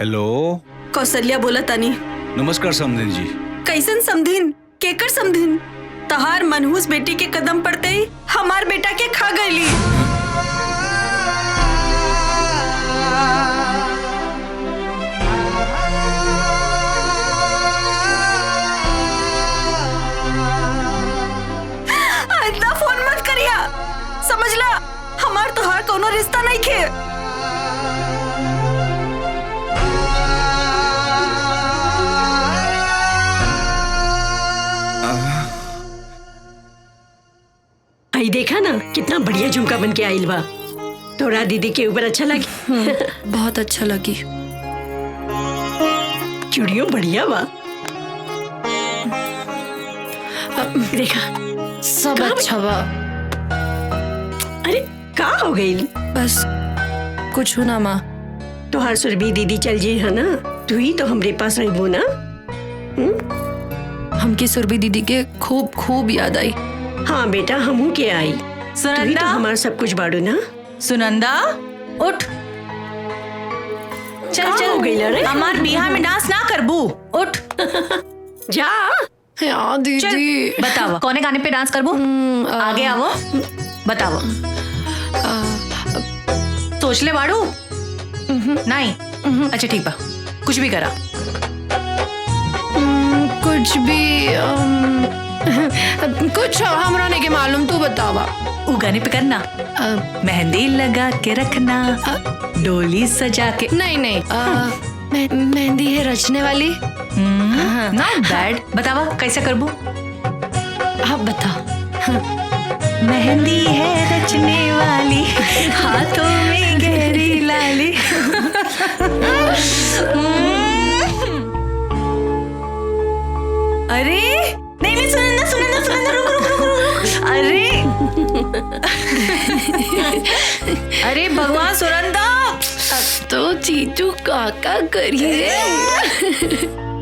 Hello, Kaushalya बोला तानी। नमस्कार समधिन जी। कैसन समधिन? केकर समधिन? तहार मनहूस बेटी के कदम पड़ते ही हमार बेटा के खा गईली। इतना फोन मत करिया, समझला? हमार तोहार कोनो रिश्ता नहीं खे। आई देखा ना कितना बढ़िया झुमका बन के आइल बा। तोरा दीदी के ऊपर अच्छा लगी? बहुत अच्छा लगी। चूड़ियों बढ़िया बा। देखा सब अच्छा बा। अरे का हो गई? बस कुछ हो ना माँ। तोहार सुरभि दीदी चल जी है ना, तू ही तो हमरे पास रहबो ना। हमकी सुरभि दीदी के खूब खूब याद आई। हाँ बेटा, हमू के आई। तू ही तो हमारा सब कुछ बाड़ू ना। सुनंदा उठ, चल का चल हो गइल रे? हमार बिहार में डांस ना करबू, उठ। जा यार दीदी। बताओ कौने गाने पे डांस करबू? आगे आवो, बताओ। सोच ले बाड़ू? नहीं, अच्छा ठीक बा, कुछ भी करा। कुछ भी कुछ हमरा नहीं के मालूम, तू बतावा। उ गाने पे करना, मेहंदी लगा के रखना, डोली सजा के। नहीं नहीं, मेहंदी है रचने वाली। नॉट बैड, बतावा कैसे करबू? आप बता। मेहंदी है रचने वाली, हाथों में गहरी लाली। अरे नहीं नहीं, सुनंदा सुनंदा सुनंदा, रुक रुक रुक रुक। अरे अरे भगवान सुनंदा, तो चीचू काका करिए।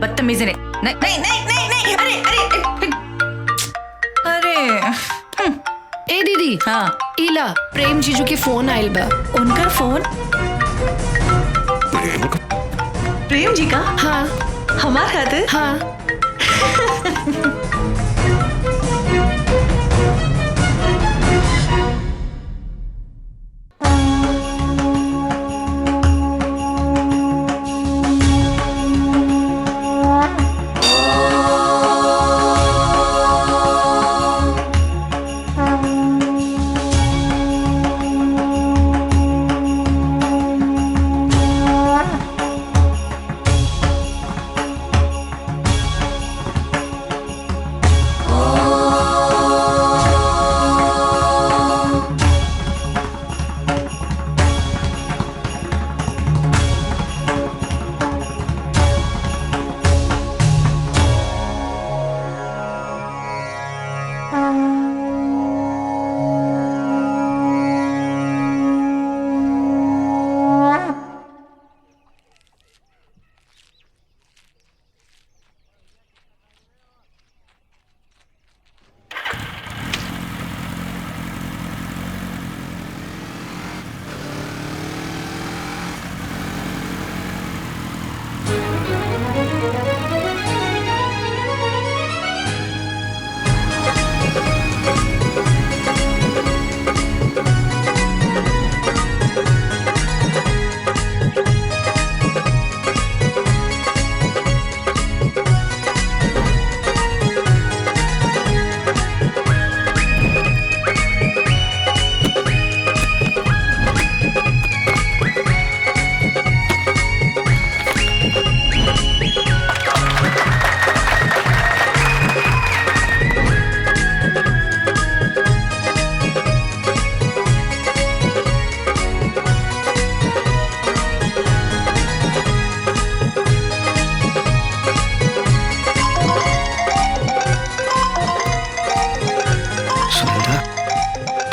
बदतमीजी नहीं नहीं नहीं नहीं नहीं नहीं, अरे अरे अरे ए दीदी। हाँ इला प्रेम जीजू के फोन आइल बा। उनका फोन? प्रेम जी का? हाँ हमार खातिर? हाँ।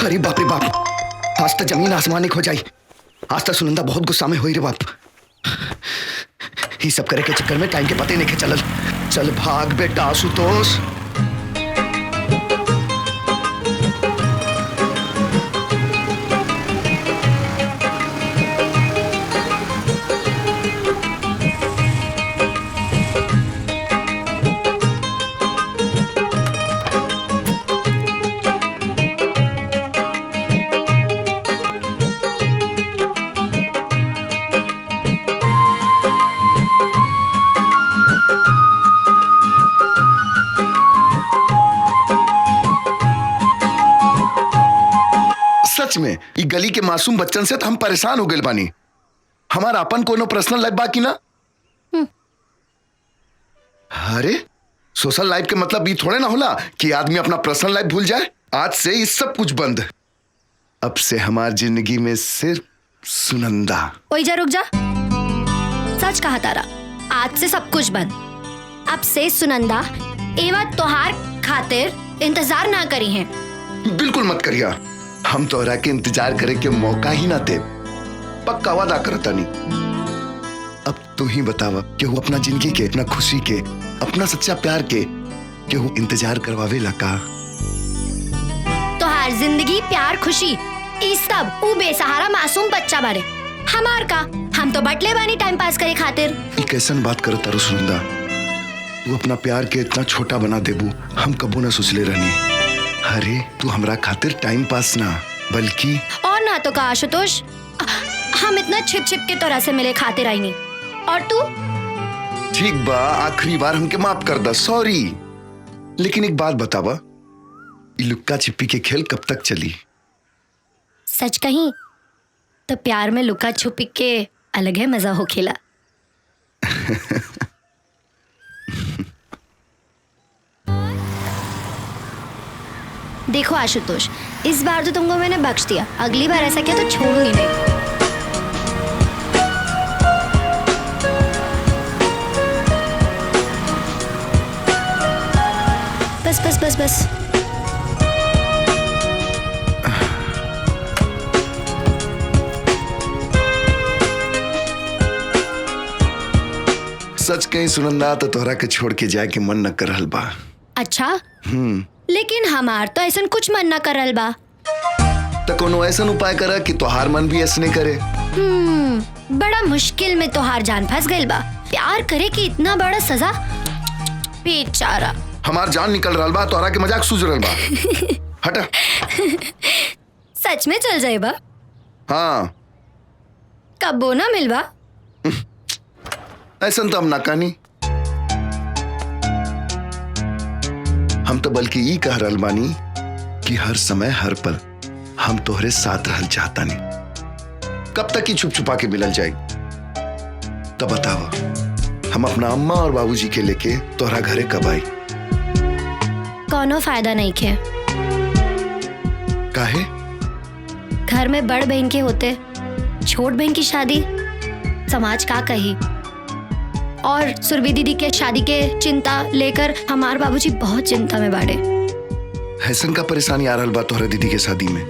अरे बाप रे बाप, आज तक जमीन आसमान एक हो जाई। आज तक सुनंदा बहुत गुस्सा में हुई रे बाप। ये सब करे के चक्कर में टाइम के पते नहीं के चलल। चल भाग बेटा आशुतोष। में ई गली के मासूम बच्चन से तो हम परेशान हो गए बानी। हमारा अपन कोनो पर्सनल लाइफ बाकी ना। अरे सोशल लाइफ के मतलब ये थोड़े ना होला कि आदमी अपना पर्सनल लाइफ भूल जाए। आज से ये सब कुछ बंद। अब से हमारी जिंदगी में सिर्फ सुनंदा। ओए जा रुक जा, सच कहा तारा, आज से सब कुछ बंद। अब से सुनंदा एवा तोहार खातिर इंतजार ना करी है। बिल्कुल मत करिया, हम तोहरा के इंतजार करे के मौका ही ना दे। पक्का वादा करता नहीं। अब तू ही बतावा, केहू अपना जिंदगी के, अपना खुशी के, अपना सच्चा प्यार के केहू इंतजार करवावे लगा। तोहार जिंदगी, प्यार, खुशी ई सब ऊ बेसहारा मासूम बच्चा बारे। हमार का, हम तो बटले बानी टाइम पास करे खातिर। ई कैसन बात करता रो सुनंदा, तू अपना प्यार के इतना छोटा बना देबू हम कबू ना सोचले रहनी। अरे तू हमरा खातिर टाइम पास ना बल्कि और ना तो का आशुतोष, हम इतना छिप छिप के तोरा से मिले खातिर आई नहीं। और तू? ठीक बा, आखिरी बार हमके माफ कर दा, सॉरी। लेकिन एक बात बतावा, ये लुक्का छिपी के खेल कब तक चली? सच कहीं तो प्यार में लुका छुपी के अलग है मजा हो खेला। देखो आशुतोष, इस बार तो तुमको मैंने बख्श दिया, अगली बार ऐसा किया तो छोड़ूंगी नहीं। बस बस बस बस। सच कहीं सुनंदा तो तोहरा के छोड़ के जाए के मन न कर रहल बा। अच्छा? लेकिन हमार तो ऐसा कुछ मन न करल बा। तो कोनो ऐसा उपाय करा कि तोहार मन भी ऐसने करे। बड़ा मुश्किल में तोहार जान फंस गइल बा। प्यार करे कि इतना बड़ा सजा, बेचारा। हमार जान निकल रहल बा, तोहरा के मजाक सूझ रहल बा। हटा। सच में चल जाए बा? हाँ। कबो ना मिलवा? ऐसा तो हम ना कहानी। हम तो बल्कि ये कह रहल बानी कि हर समय हर पल हम तोहरे साथ रहल चाहता नहीं। कब तक ही छुप छुपा के मिलल जाए? तब बतावा, हम अपना अम्मा और बाबूजी के लेके तोहरा घरे कब आई? कोनो फायदा नहीं खे। काहे? घर में बड़ बहन के होते छोट बहन की शादी, समाज का कही। और सुरभि दीदी के शादी के चिंता लेकर हमार बाबूजी बहुत चिंता में बाड़े। हैसन का परेशानी आ रहल बा तोहरा दीदी के शादी में।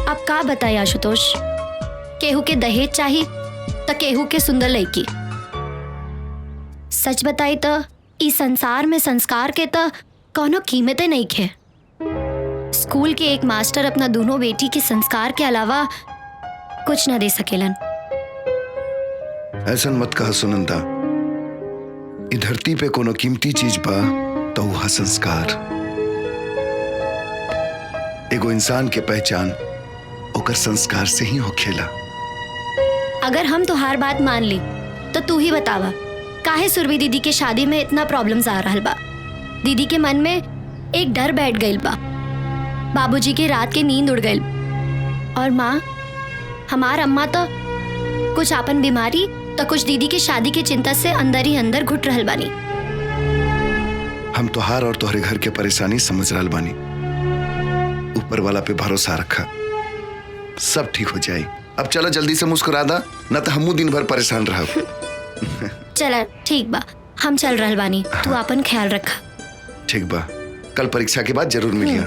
अब का बताई आशुतोष, केहू के दहेज चाहिए तो केहू के सुंदर लड़की। सच बताई तो इस संसार में संस्कार के तो कोनो कीमतें नहीं खे। स्कूल के एक मास्टर अपना दोनों बेटी के संस्कार के अलावा कुछ न दे सकेलन। ऐसा मत कहा सुनंदा, ई धरती पे कोनो कीमती चीज बा तो वह संस्कार। एगो इंसान के पहचान ओकर संस्कार से ही होखेला। अगर हम तुहार बात मान ली तो तू ही बतावा, काहे सुरभि दीदी के शादी में इतना प्रॉब्लम्स आ रहल बा? दीदी के मन में एक डर बैठ गइल बा, बाबूजी के रात के नींद उड़ गइल, और माँ, हमार अम्मा तो कुछ आपन बीमारी तो कुछ दीदी की शादी की चिंता से अंदर ही अंदर घुट रहल बानी। हम तोहार और तोहरे घर के परेशानी समझ रहल बानी। ऊपर वाला पे भरोसा रखा, सब ठीक हो जाए। अब चलो जल्दी से मुस्कुरा दा, न तो हमू दिन भर परेशान रहब। चला ठीक बा, हम चल रहल बानी। तू अपन ख्याल रखा। ठीक बा, कल परीक्षा के बाद जरूर मिलिया।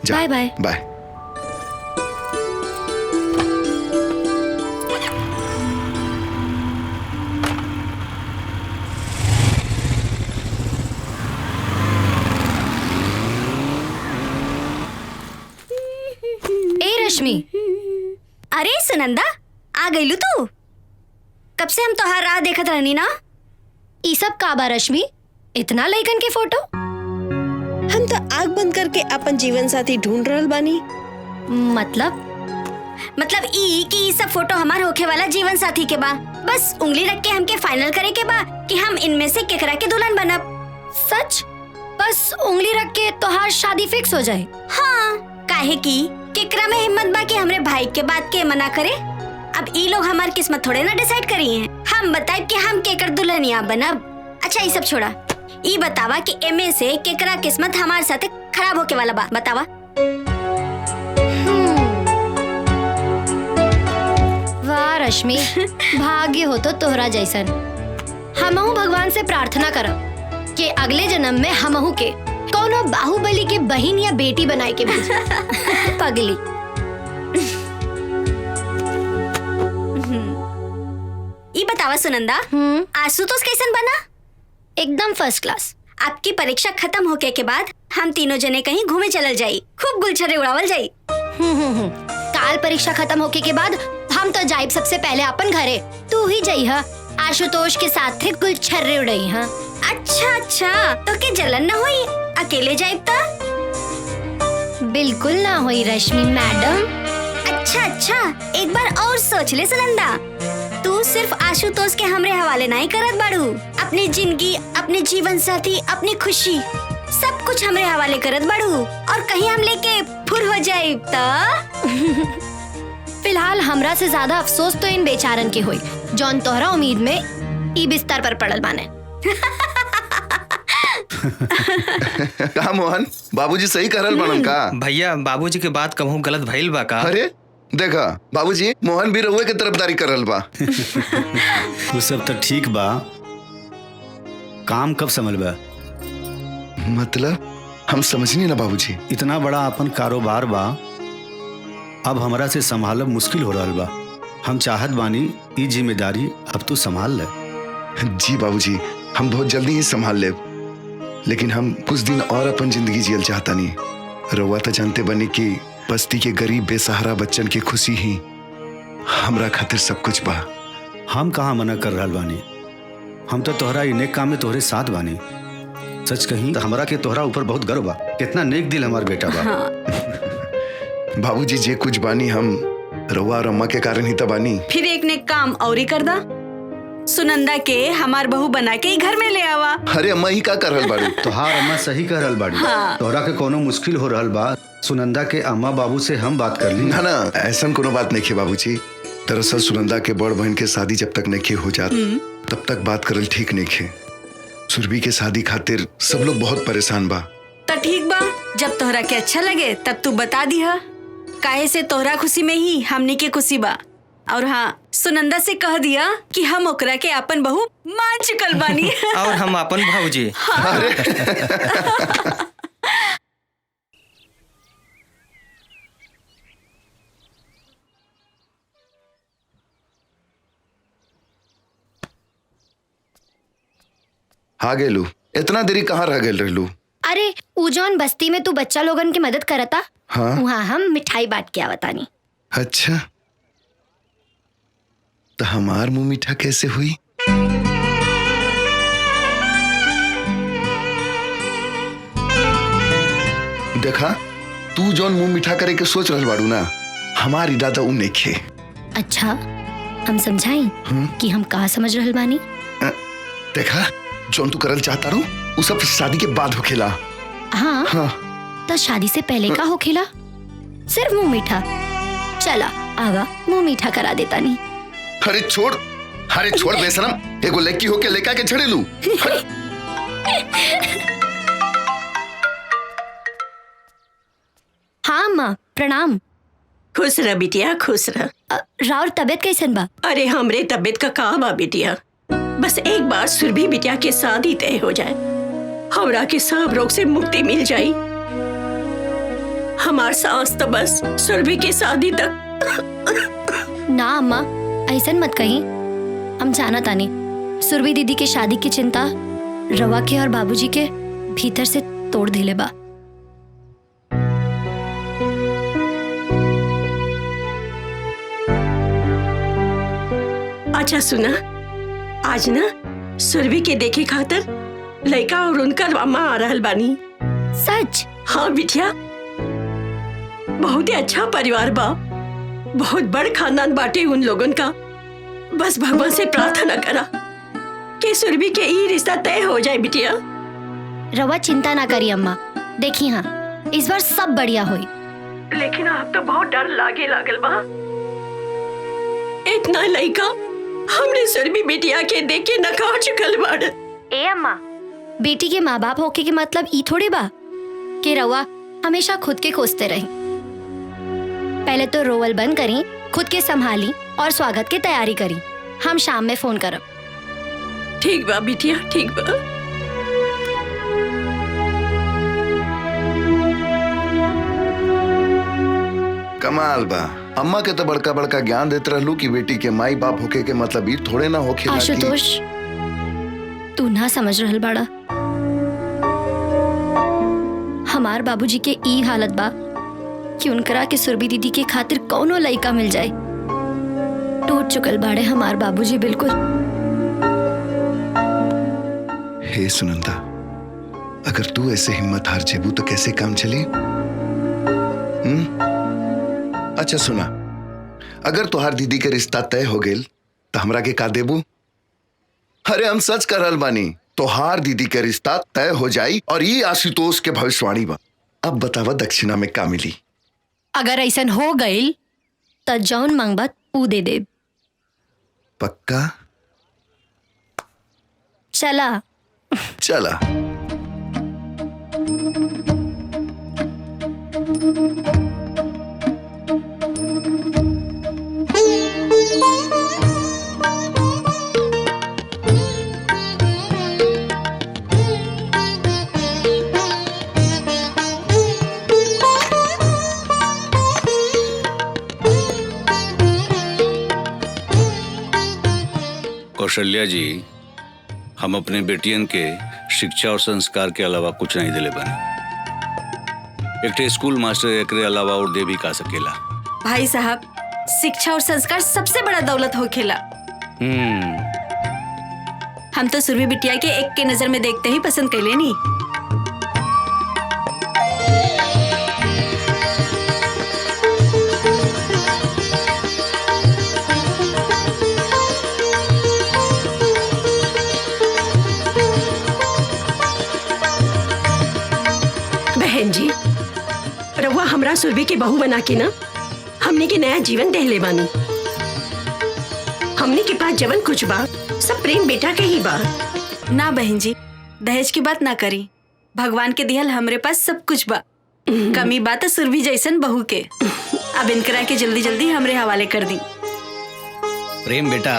By by. बाय। रश्मि, अरे सुनंदा, आ गईलू तू? कब से हम तोहार राह देखत रहनी ना। ई सब का बा रश्मि? इतना लइकन के फोटो? हम तो आँख बंद करके अपन जीवन साथी ढूंढ रहल बानी। मतलब ई कि ई सब फोटो हमार होखे वाला जीवन साथी के बा। बस उंगली रख के हमके फाइनल करे के बा कि हम इनमें से केकरा के दुल्हन बनब। सच? बस उंगली रख के तोहार शादी फिक्स हो जाए? हाँ, काहे कि केकरा में हिम्मत बा कि हमरे भाई के बात के मना करे। अब ई लोग हमार किस्मत थोड़े ना डिसाइड करी हैं। हम बताए कि हम केकर दुल्हनिया बनब। अच्छा ये सब छोड़ा, ई बतावा कि एमे से केकरा किस्मत हमारे साथे खराब होके वाला बा, बतावा। वाह रश्मि, भाग्य हो तो तोहरा जैसन। हमहू भगवान से प्रार्थना करब कि अगले जन्म में हमहू के कोनो बाहुबली के बहन या बेटी बनाए के भेज। पगली। ई बतावा सुनंदा, आशुतोष कैसन बना? एकदम फर्स्ट क्लास। आपकी परीक्षा खत्म होके के बाद हम तीनों जने कहीं घूमे चलल जाई, खूब गुलछर्रे उड़ावल जाई। काल परीक्षा खत्म होके के बाद हम तो जाइब सबसे पहले अपन घरे। तू ही जाई हा आशुतोष के साथ थे गुलछर्रे उड़ाई। हाँ अच्छा अच्छा, तो के जलन न हुई? अकेले जाइब ता? बिल्कुल ना हुई रश्मि मैडम। अच्छा अच्छा, एक बार और सोच ले सुनंदा, तू सिर्फ आशुतोष के हमरे हवाले नहीं करत बाड़ू। अपनी जिंदगी, अपने जीवन साथी, अपनी खुशी सब कुछ हमरे हवाले करत बाड़ू। और कहीं हम लेके फुर हो जाए तो? फिलहाल हमरा से ज्यादा अफसोस तो इन बेचारन के हुई जौन तोहरा उम्मीद में ई बिस्तर पर पड़ल बाने। कहा मोहन, बाबूजी सही करल बनन का? भैया बाबूजी के बात कहूँ गलत भइल बा का? अरे देखा बाबूजी, मोहन भी रहुए के तरफदारी करल बा। वो सब तो ठीक बा, काम कब संभल बा? मतलब हम समझनी ना बाबूजी। इतना बड़ा अपन कारोबार बा, अब हमरा से संभालब मुश्किल हो रहा बा। हम चाहत बानी ई जिम्मेदारी अब तू संभाल ले। जी बाबूजी, हम बहुत जल्दी ही संभाल ले, लेकिन हम कुछ दिन और अपन जिंदगी जियल चाहता नहीं। रउआ तो जानते बनी कि बस्ती के गरीब बेसहारा बच्चन की खुशी ही हमरा खातिर सब कुछ बा। हम कहाँ मना कर रहा बानी, हम तो तोहरा इ नेक काम में तोहरे साथ बानी। सच कहीं तो हमरा के तोहरा ऊपर बहुत गर्व बा। कितना नेक दिल हमार बेटा बा। बाबूजी जे कुछ बानी हम रउआ और अम्मा के कारण ही तो बानी। फिर एक ने काम और ही कर दा, सुनंदा के हमार बहू बना के ही घर में ले आवा। अरे अम्मा ही का कर रहल बाड़ी? तोहार अम्मा सही कह रहल बाड़ी। तोहरा के कोनो मुश्किल हो रहल बा, सुनंदा के अम्मा बाबू से हम बात कर ली। ना ना, ऐसा कोनो बात नहीं है बाबूजी। दरअसल सुनंदा के बड़ बहन के शादी जब तक नहीं हो जात तब तक बात करल ठीक नहीं है। सुरभि के शादी खातिर सब लोग बहुत परेशान बा। तो ठीक बा, जब तोहरा के अच्छा लगे तब तू बता दिहा। काहे से तोहरा खुशी में ही हमनी के खुशी बा। और हाँ, सुनंदा से कह दिया कि हम ओकरा के अपन बहू मान चुकल बानी। और हम अपन भाऊजी। हाँ गेलू, इतना देरी कहाँ रह गेल रहलू? अरे ऊ जौन बस्ती में तू बच्चा लोगन की मदद करता, हाँ? वहाँ हम मिठाई बांट के आवतानी। अच्छा, तो हमार मुंह मीठा कैसे हुई? देखा, तू जौन मुंह मीठा करे के सोच रहल बाड़ू ना, हमार इरादा उ नइखे। अच्छा, हम समझाई कि हम कहाँ समझ रहल बानी? देखा, जौन तू करल चाहता रू उ सब शादी के बाद होखेला। हाँ, हाँ। तो शादी से पहले का होखेला? सिर्फ मुंह मीठा। चला आवा, मुंह मीठा करा देता नहीं। अरे छोड़ बेशरम, एगो लड़की होके लेका के छड़े लू। हाँ माँ, प्रणाम। खुश रह बिटिया, खुश रह। राउर तबीयत कैसन बा? अरे हमरे तबीयत का कहा बा बिटिया, बस एक बार सुरभि बिटिया के शादी तय हो जाए, हमरा के सब रोग से मुक्ति मिल जाई। हमार सांस तो बस सुरभि की शादी तक। ना अम्मा, ऐसन मत कही। हम जाना तानी सुरभि दीदी के शादी की चिंता रवा के और बाबूजी के भीतर से तोड़ दिले बा। अच्छा सुना, आज ना सुरभि के देखे खातिर लड़का और उनकर अम्मा आ रहल बानी। सच? हाँ बिटिया, बहुत ही अच्छा परिवार बा, बहुत बड़ खानदान बाटे उन लोगन का। बस भगवान से प्रार्थना करा कि सुरभि के ई रिश्ता तय हो जाए बिटिया। रवा चिंता ना करी अम्मा, देखी हाँ इस बार सब बढ़िया हुई। लेकिन अब तो बहुत डर लागे लागल बा। इतना लड़का हमने सुरभि बिटिया के देख के नका चुकल बाड़। ए अम्मा, बेटी के माँ बाप होके के मतलब ई थोड़ी बा कि रवा हमेशा खुद के खोजते रही। पहले तो रोवल बंद करी, खुद के संभाली और स्वागत की तैयारी करी। हम शाम में फोन करब। ठीक बा बिटिया, ठीक बा। कमाल बा। अम्मा के तो बड़का बड़का ज्ञान देते रहलू कि बेटी के माई बाप होके के मतलब ई थोड़े ना होके। आशुतोष, तू ना समझ रहल बाड़ा। हमार बाबूजी के ई हालत बा कि उनकरा के सुरभि दीदी के खातिर कौनो लइका मिल जाए। टूट चुकल बाड़े हमार बाबूजी बिल्कुल। हे सुनंदा, अगर तू ऐसे हिम्मत हार जेबू तो कैसे काम चली? अच्छा सुना, अगर तुहार दीदी के रिश्ता तय हो गेल तो हमरा के का देबू? अरे हम सच कर रहल बानी, तुहार दीदी के रिश्ता तय हो जाई और ये आशुतोष के भविष्यवाणी बा। अब बतावा दक्षिणा में का मिली? अगर ऐसा हो गई तो जौन मांगबा ऊ दे दे। पक्का? चला चला। कौशल्या जी, हम अपने बेटियन के शिक्षा और संस्कार के अलावा कुछ नहीं दिले बने। एक स्कूल मास्टर एकरे अलावा और दे भी का सकेला। भाई साहब, शिक्षा और संस्कार सबसे बड़ा दौलत होखेला। हम तो सुरभि बिटिया के एक के नजर में देखते ही पसंद कर लेनी। बहन जी, रहुआ हमरा सुरभि के बहू बना के ना हमने के नया जीवन देहले बानी। हमने के पास जवन कुछ बा सब प्रेम बेटा के ही बा। ना बहन जी, दहेज की बात ना करी। भगवान के दिहल हमरे पास सब कुछ बा। कमी बात है सुरभि जैसन बहू के। अब इनकरा के जल्दी जल्दी हमरे हवाले कर दी। प्रेम बेटा,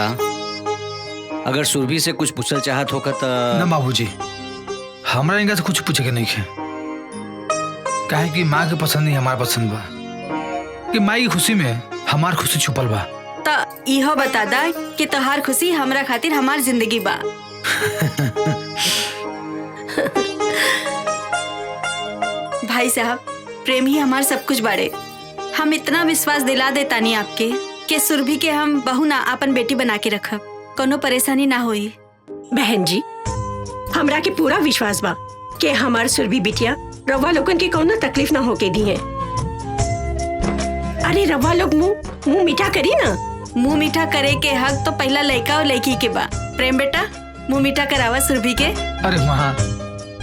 अगर सुरभि से कुछ पूछल चाहत होगा तो ना बाबूजी, हमरा इनका से कुछ पूछे के नहीं है। काहे कि माँ के पसंद ही हमार पसंद बा, कि माँ की खुशी में हमार खुशी छुपल बा। तो इहो बता दा कि तोहार खुशी हमरा खातिर हमार जिंदगी बा। भाई साहब, प्रेम ही हमार सब कुछ बाड़े। हम इतना विश्वास दिला देता नहीं आपके कि सुरभि के हम बहू ना अपन बेटी बना के रखब, कोनो परेशानी ना होई। बहन जी, हमरा के पूरा विश्वास बा कि हमार सुरभि बिटिया रवा लोगन के कोनो तकलीफ ना होके दी है। अरे रवा लोग मुंह मीठा करी ना। मुंह मीठा करे के हक तो पहला लड़का और लड़की के बा। प्रेम बेटा, मुंह मीठा करावा सुरभि के। अरे वहाँ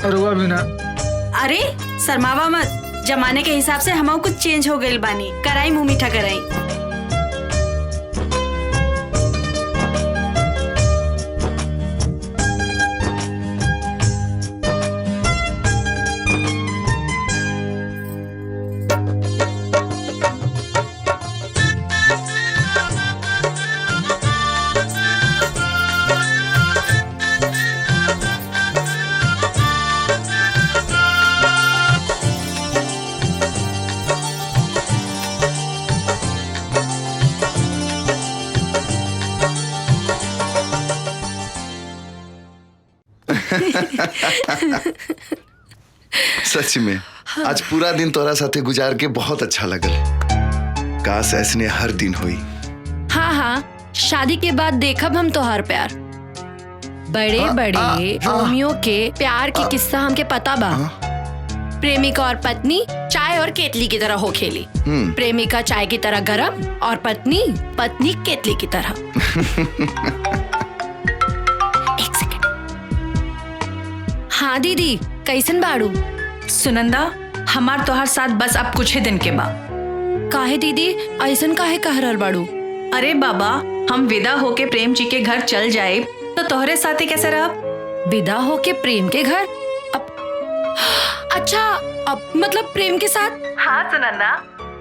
रुआ भी ना। अरे शर्मावा मत, जमाने के हिसाब से हम कुछ चेंज हो गइल बानी। कराई मुंह मीठा कराई। सच में आज पूरा दिन तोरा साथे गुजार के बहुत अच्छा लगल। काश ऐसने हर दिन हुई। हाँ हाँ, शादी के बाद देखब हम तोहार प्यार। बड़े बड़े रोमियो के प्यार के किस्सा हमके पता बा। प्रेमिका और पत्नी चाय और केतली की तरह हो खेली। प्रेमिका चाय की तरह गरम और पत्नी केतली की तरह। एक सेकंड। हाँ दीदी, कैसन बाड़ू? सुनंदा, हमार तोहार साथ बस अब कुछ ही दिन के बा। काहे दीदी ऐसन काहे कह रहल बाड़ू? अरे बाबा, हम विदा होके प्रेम जी के घर चल जाए तो तोहरे साथे कैसे रहब? विदा होके प्रेम के घर? अच्छा, अब मतलब प्रेम के साथ? हाँ सुनंदा,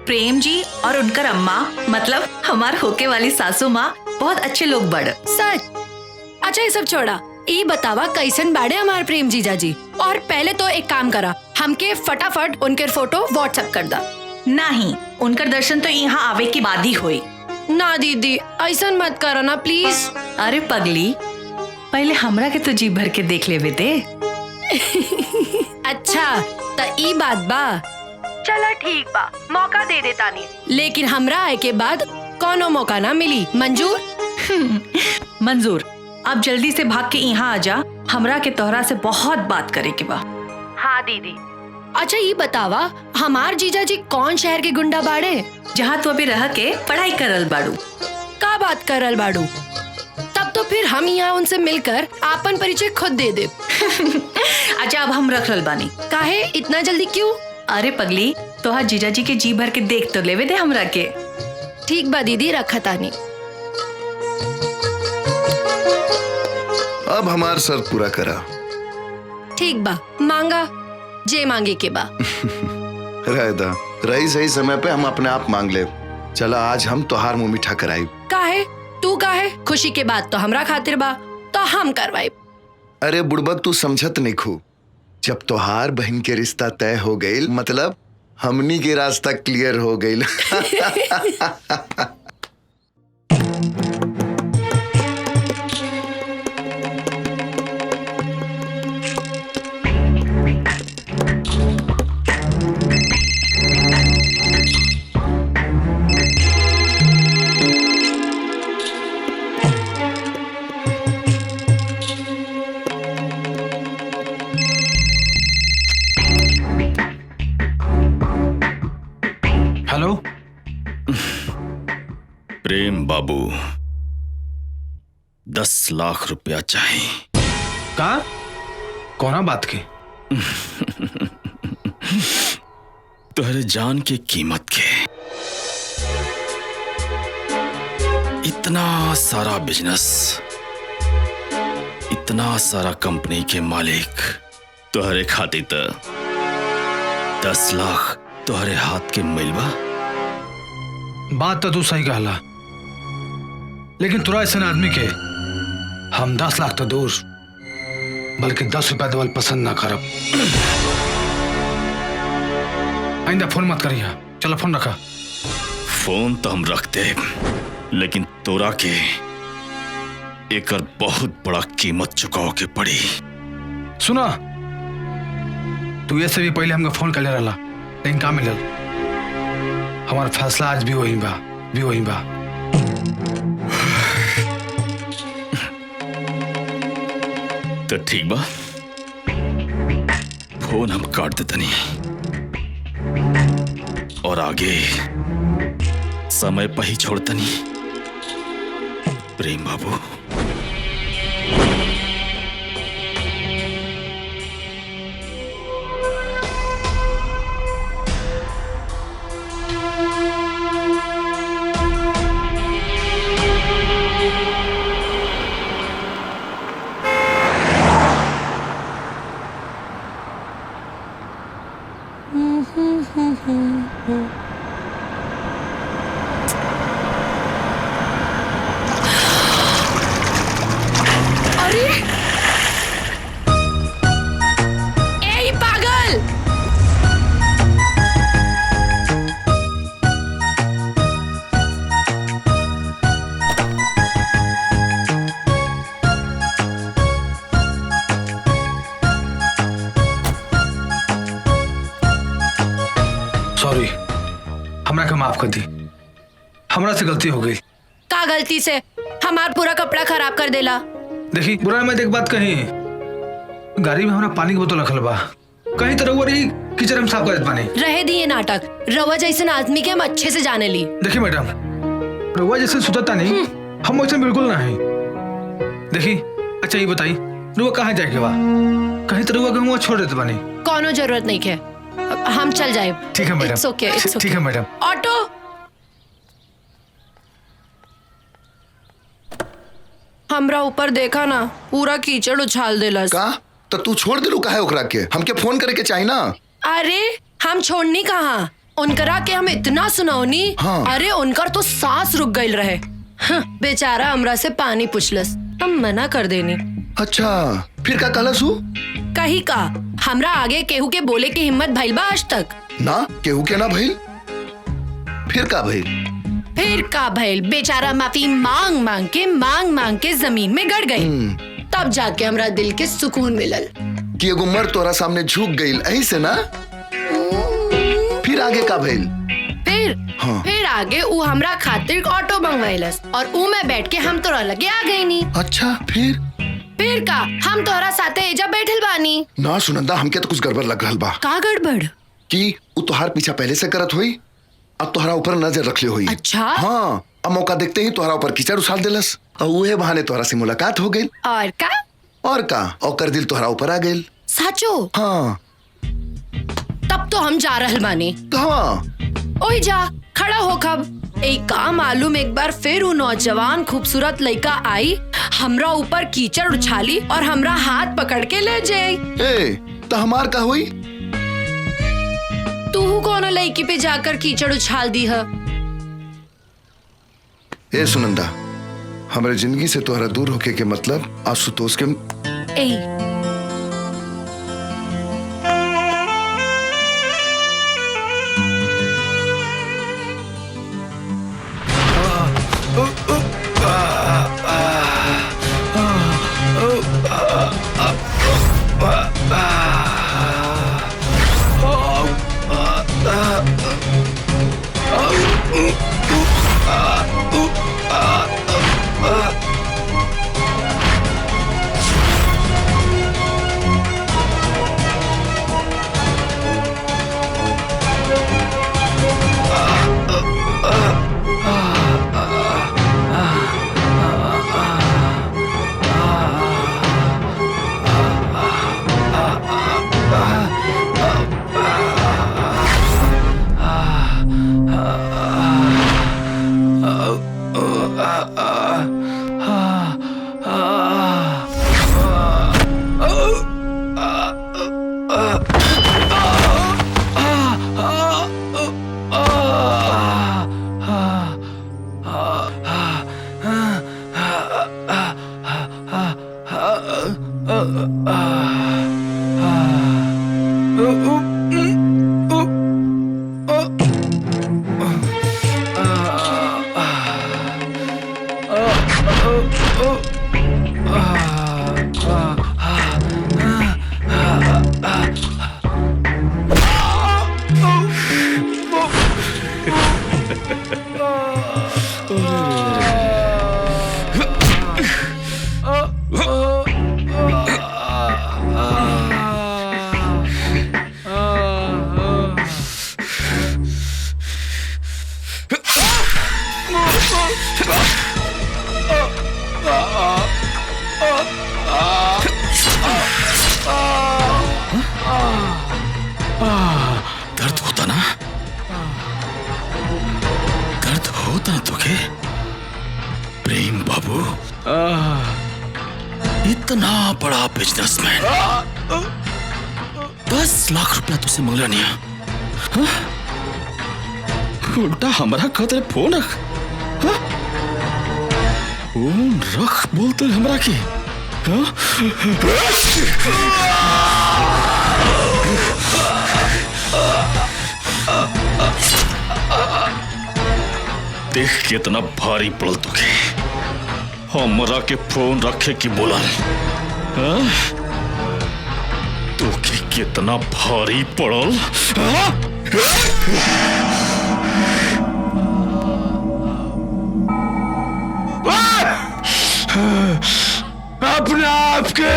प्रेम जी और उनकर अम्मा मतलब हमार होके वाली सासू माँ बहुत अच्छे लोग बड़। सच? अच्छा ये सब छोड़ा, ये बतावा कैसन बाड़े हमार प्रेम जीजा जी? और पहले तो एक काम करा, हमके फटाफट उनके फोटो व्हाट्सएप कर दा। नहीं, उनकर दर्शन तो यहाँ आवे की बाद ही हुई। ना दीदी ऐसा मत करो ना प्लीज। अरे पगली, पहले हमरा के तो जी भर के देख लेवे दे। अच्छा तो ई बात बा, चला ठीक बा, मौका दे दे तानी, लेकिन हमरा आए के बाद कोनो मौका ना मिली। मंजूर? मंजूर। अब जल्दी से भाग के यहाँ आ जा, हमरा के तोहरा से बहुत बात करे के बा। हाँ दीदी। अच्छा ये बतावा, हमार जीजा जी कौन शहर के गुंडा बाड़े? जहाँ तू अभी रह के पढ़ाई करल बाड़ू। का बात करल बाड़ू? तब तो फिर हम यहाँ उनसे मिलकर आपन परिचय खुद दे दे। अच्छा अब हम रख रल बानी। काहे इतना जल्दी क्यों? अरे पगली, तोहार जीजा जी के जी भर के देख तो लेवे दे हमरा के। ठीक बा दीदी, रखा तानी। अब हमार सर पूरा करा। ठीक बा, मांगा जे मांगे के बा। रहदा रही सही समय पे हम अपने आप मांग ले। चला आज हम तोहार मुंह मीठा कराई। काहे? तू काहे? खुशी के बात तो हमरा खातिर बा, तो हम करवाई। अरे बुड़बक, तू समझत नहीं खू। जब तोहार बहन के रिश्ता तय हो गई, मतलब हमनी के रास्ता क्लियर हो गई। हेलो प्रेम बाबू, 10 लाख रुपया चाहिए। का? कौना बात की? तुहरे जान के कीमत के। इतना सारा बिजनेस, इतना सारा कंपनी के मालिक, तुहरे खातिर तो 10 लाख तुहरे हाथ के मिलवा। बात तो तू सही कहला, लेकिन तुरा ऐसा आदमी के हम 10 लाख तो दूर, बल्कि 10 रुपया देवल पसंद ना करब। आइंदा फोन मत करिया। चलो फोन रखा। फोन तो हम रखते, लेकिन तोरा के एकर बहुत बड़ा कीमत चुकाओ के पड़ी। सुना, तू ये से भी पहले हमका फोन कर ले रहा, लेकिन का मिलल? हमारा फैसला आज भी वही बा, भी वही बा। तो ठीक बा, फोन हम काट देते नहीं, और आगे समय पर ही छोड़ते नहीं। प्रेम बाबू, सॉरी, हमरा के माफ कर दी। हमरा से गलती हो गई। का गलती से? हमार पूरा कपड़ा खराब कर देला। देखी, बुरा मैं एक बात कही, गाड़ी में हमरा पानी की बोतल रखल बा, कहीं तो रउआ रही किचन में साफ कर देत पानी। रहे दिए नाटक, रवा जैसे आदमी के हम अच्छे से जाने ली। देखी मैडम, रउआ जैसे सुतता नहीं, हम वैसे बिल्कुल ना है। देखी, अच्छा ये बताई, रउआ कहाँ जाए के बा? कहीं तो रउआ के छोड़ देते पानी। कोनो जरूरत नहीं है, हम चल जाए। ठीक है मैडम। It's okay, it's ठीक है मैडम। ऑटो हमरा ऊपर देखा ना, पूरा कीचड़ उछाल देलस। का तो तू छोड़ दिलू काहे ओकरा के? हमके फोन करे के चाही ना। अरे हम छोड़नी कहाँ, उनकरा के हम इतना सुनौनी। हाँ। अरे उनकर तो सांस रुक गई रहे। हाँ, बेचारा हमरा से पानी पुछलस, हम मना कर देनी। अच्छा फिर का कहलस हु? कही का हमरा आगे केहू के बोले की हिम्मत भइल बा आज तक? ना केहू के ना भइल। फिर का भइल? फिर का भइल, बेचारा माफी मांग मांग के जमीन में गड़ गई। तब जाके हमरा दिल के सुकून मिलल कि एगो मर्द तोरा सामने झुक गईल, ऐही से ना? फिर आगे का भइल? फिर आगे उ हमरा खातिर ऑटो मंगवाइलस और उ में बैठ के हम तोरा लगे आ गई नी। अच्छा फिर का हम तोरा साथे एजा बैठल बानी। ना सुनंदा, हमके तो कुछ गड़बड़ लग रहल बा। का गड़बड़? कि उ तोहार पीछा पहले से करत होई, अब तोहरा ऊपर नजर रखले होई। अच्छा? हाँ, अब मौका देखते ही तोहरा ऊपर कीचड़ उछाल देलस और उहे बहाने तोहरा से मुलाकात हो गई। और का ओकर दिल तोहरा ऊपर आ गइल। साचो? हाँ। तब तो हम जा रहल बानी। ओही जा खड़ा हो खब। एक काम मालूम, एक बार फिर उ नौजवान खूबसूरत लड़का आई, हमरा ऊपर कीचड़ उछाली और हमरा हाथ पकड़ के ले जाई। तो हमार का हुई? तू कौन लड़की पे जाकर कीचड़ उछाल दी है? ए सुनंदा, हमारे जिंदगी से तोहरा दूर होके के मतलब आशुतोष के दर्द होता ना? दर्द होता ना तुझे? प्रेम बाबू इतना बड़ा बिजनेसमैन 10 लाख रुपया तुझसे मांगला नहीं है? उल्टा हमारा खातिर फोन रख। फोन रख बोलते हमरा की। देख कितना भारी पड़ल तुके, हमरा के फोन रखे की बोला तुके कितना भारी पड़ल। अपने आप के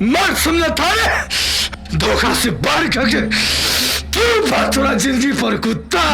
मत सुन था, धोखा से बाहर करके तू बात थोड़ा जिंदगी पर कुत्ता।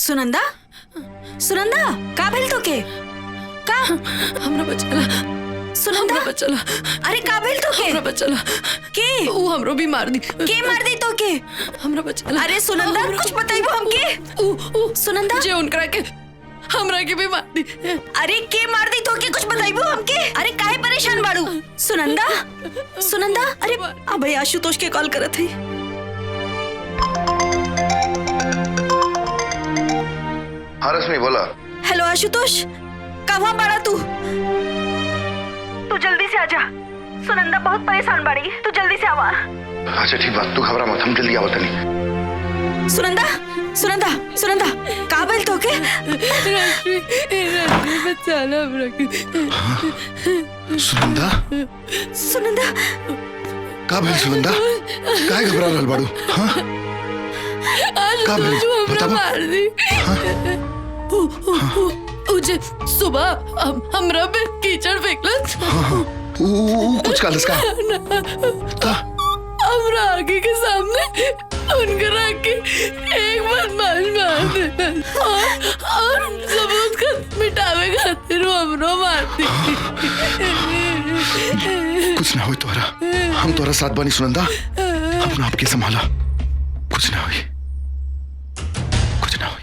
सुनंदा सुनंदा का भेल तो के का हमरा बचला सुनंदा बचला अरे का भेल तो के हमरा बचला के ऊ हमरो भी मार दी के मार दी तो के हमरा बचला अरे सुनंदा कुछ बताइबो हमके ऊ सुनंदा जे उनकरा के हमरा के भी मार दी अरे के मार दी तो के कुछ बताइबो हमके अरे काहे परेशान बाड़ू सुनंदा सुनंदा अरे अबे आशुतोष के कॉल करत है हाँ रश्मि बोला। हेलो आशुतोष कहाँ बाड़ा तू जल्दी से आजा सुनंदा बहुत परेशान बाड़ी तू जल्दी से आवा अच्छा ठीक बात तू घबरा मत हम जल्दी आवत नहीं। सुनंदा सुनंदा सुनंदा का भेल तो के बचाना हमरा के सुनंदा सुनंदा का भेल सुनंदा काहे घबरा रहल बाड़ू? हाँ का भेल बताबो। मार दी उजे सुबह हमरा पे कीचड़ फेंकलस। कुछ कालस का हमरा आगे के सामने उनकर आके एक बदमाश मार देना और सबूत का मिटावे खातिर हमरो मार दी। कुछ ना होई तोरा हम तोरा साथ बानी सुनंदा अपना आप के संभाला कुछ ना होई कुछ ना होई।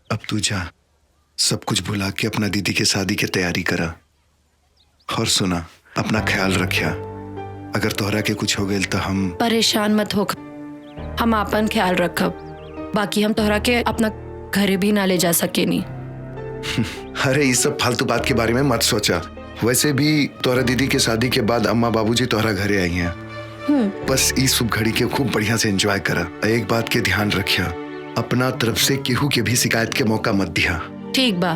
अब तू जा सब कुछ भुला के अपना दीदी के शादी की तैयारी करा और सुना अपना ख्याल रखिया अगर तोहरा के कुछ हो गए तो हम परेशान मत हो हम अपन ख्याल रखब बाकी हम तोहरा के अपना घरे भी ना ले जा सके नहीं। अरे ये सब फालतू बात के बारे में मत सोचा वैसे भी तोहरा दीदी के शादी के बाद अम्मा बाबूजी तोहरा घरे आई हैं बस इस शुभ घड़ी के खूब बढ़िया से एंजॉय करा। एक बात के ध्यान रखिया अपना तरफ से केहू के भी शिकायत के मौका मत दिया। ठीक बा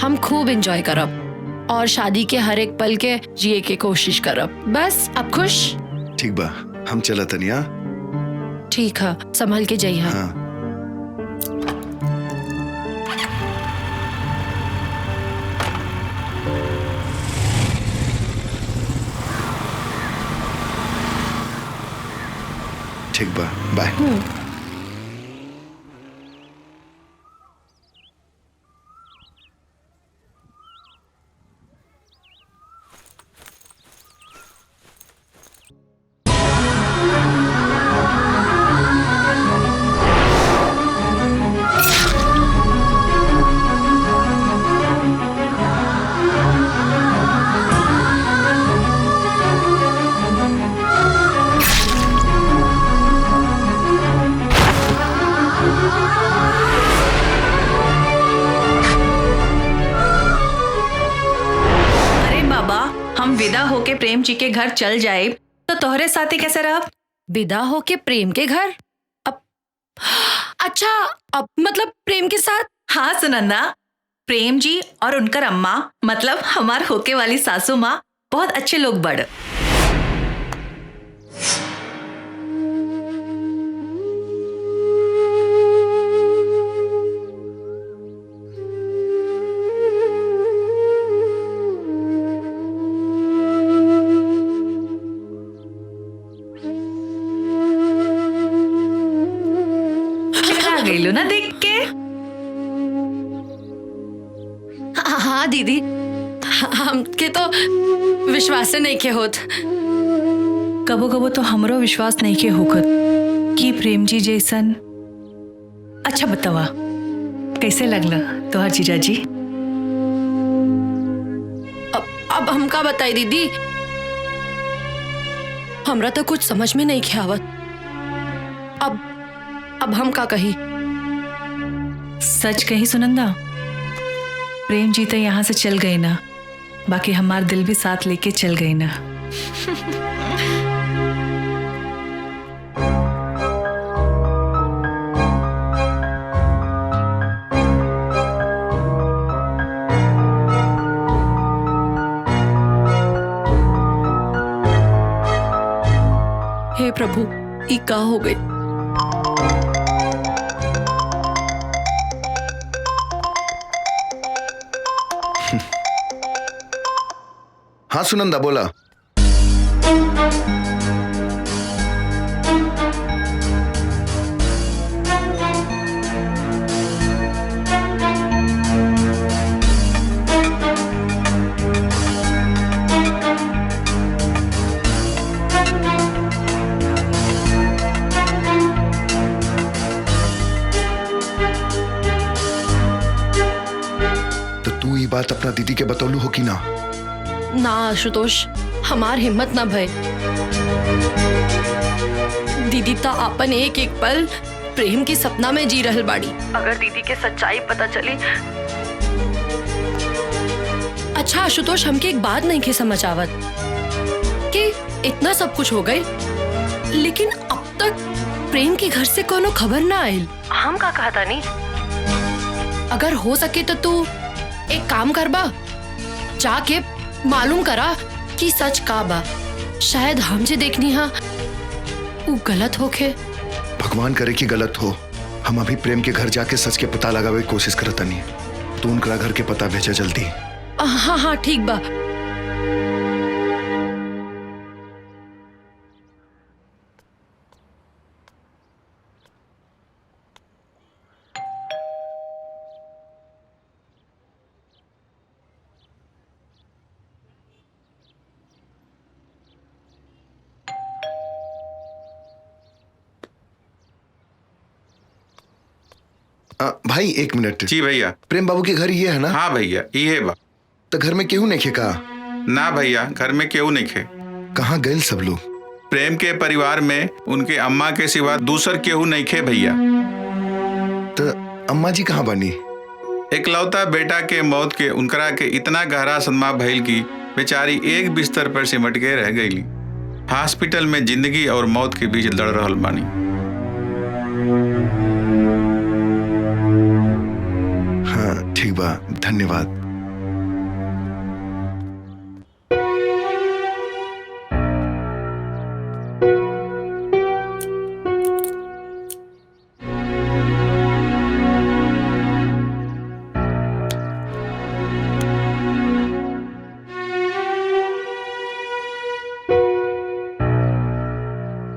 हम खूब एंजॉय करब और शादी के हर एक पल के जिए के कोशिश करब बस अब खुश। ठीक बा हम चला तनिया। ठीक है संभल के जाइए। हाँ। ठीक बा बाय। हम विदा होके प्रेम जी के घर चल जाए तो तोहरे साथी कैसे रहा? विदा होके प्रेम के घर? अब अच्छा अब मतलब प्रेम के साथ? हाँ सुनंदा प्रेम जी और उनकर अम्मा मतलब हमार होके वाली सासू माँ बहुत अच्छे लोग बड़। गईलू ना देख के। हाँ दीदी हमके तो विश्वास नहीं के होत। कबो कबो तो हमरो विश्वास नहीं के होखत कि प्रेम जी जैसन। अच्छा बतावा कैसे लगला तोहर जीजा जी? अब हम का बताई दीदी हमरा तो कुछ समझ में नहीं के आवत। अब हम का कही? सच कही सुनंदा प्रेम जी तो यहाँ से चल गए ना बाकी हमार दिल भी साथ लेके चल गए ना। प्रभु, ई का हो गई? हाँ सुनंदा बोला। बात अपना दीदी के बतौलू हो कि ना? ना आशुतोष, हमार हिम्मत ना भय। दीदी तो अपन एक एक पल प्रेम के सपना में जी रहल बाड़ी। अगर दीदी के सच्चाई पता चली। अच्छा आशुतोष, हमके एक बात नहीं के समझ आवत कि इतना सब कुछ हो गई, लेकिन अब तक प्रेम के घर से कोनो खबर ना आयल। हम का कहता नहीं? अगर हो सके तो तू एक काम करबा, जाके मालूम करा कि सच का बा। शायद हम जे देखनी हा वो गलत होके। भगवान करे कि गलत हो। हम अभी प्रेम के घर जाके सच के पता लगावे की कोशिश करता नहीं। तू उनका घर के पता भेजा जल्दी। हाँ हाँ ठीक बा। भाई एक मिनट। जी भैया। प्रेम बाबू के घर ये है ना? हाँ भैया ये बा। तो घर में केहू नहीं खे का? ना भैया, घर में केहू नहीं खे। कहाँ गए सब लोग? प्रेम के परिवार में उनके अम्मा के सिवा दूसर केहू नहीं खे भैया। तो अम्मा जी कहाँ बनी? इकलौता बेटा के मौत के उनकरा के इतना गहरा सदमा भइल की बेचारी एक बिस्तर पर सिमट के रह गईली। हॉस्पिटल में जिंदगी और मौत के बीच लड़ रहल बानी। ठीक बा, धन्यवाद।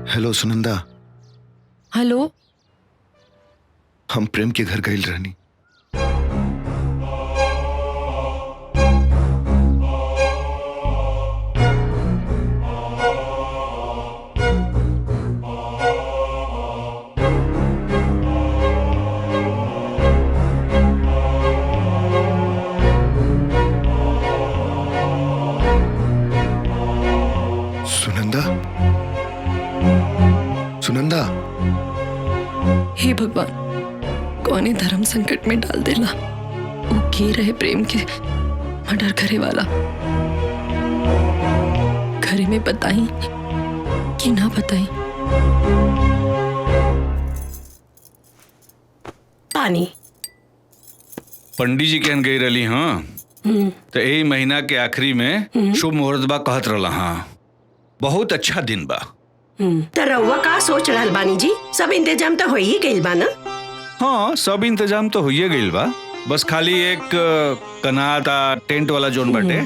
हेलो सुनंदा। हेलो। हम प्रेम के घर गए रहनी। सुनंदा। हे भगवान, कौने धर्म संकट में डाल देला। वो के रहे प्रेम के मर्डर करे वाला। घरे में बताई कि ना बताई? पानी। पंडित जी कहन गई रही। हाँ तो यही महीना के आखिरी में शुभ मुहूर्त बा कहत रहा। हाँ बहुत अच्छा दिन बा। तो रउआ का सोच रहल बानी जी? सब इंतजाम तो हो ही गइल बा ना? हाँ सब इंतजाम तो होइए गइल बा। बस खाली एक कनाता टेंट वाला जोन बाटे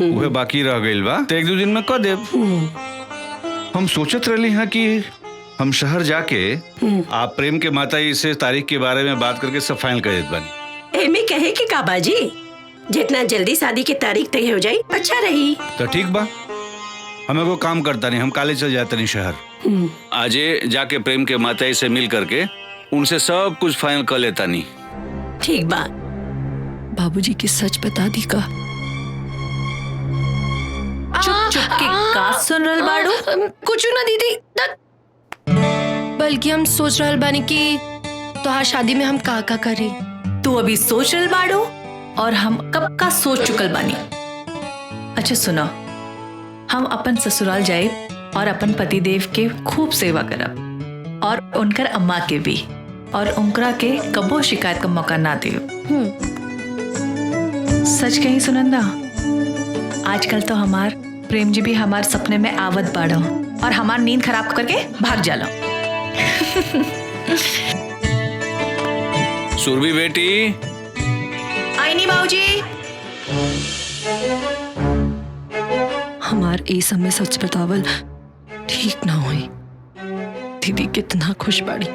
उहे बाकी रह गइल बा। तो एक दो दिन में कर देब। हम सोचत रही हैं कि हम शहर जाके आप प्रेम के माता जी से तारीख के बारे में बात करके सब फाइनल कर देत बानी। एमे कहे कि का बाजी, जितना जल्दी शादी की तारीख तय हो जाए अच्छा रही। तो ठीक बा, हमें को काम करता नहीं। हम काले चल जाते नहीं शहर। आजे जाके प्रेम के माता जी से मिल करके उनसे सब कुछ फाइनल कर लेता नहीं। ठीक बा। बाबूजी की सच बता दी का? चुप चुप के का सुन रहल बाड़ू? कुछ ना दीदी, बल्कि हम सोच रहल बानी कि तोहार शादी में हम का करी। तू अभी सोच रहल बाड़ू और हम कब का सोच चुकल बानी। अच्छा सुनो, हम अपन ससुराल जाए और अपन पति देव के खूब सेवा करब और उनकर अम्मा के भी, और उनकरा के कबो शिकायत का मौका ना दे। सच कही सुनंदा, आजकल तो हमार प्रेम जी भी हमार सपने में आवत बाड़ो। और हमार नींद खराब करके भाग जाला। सुरभि बेटी। आई नहीं बाबूजी। हमार ए समय सच बतावल ठीक ना हुई। दीदी कितना खुश बाड़ी।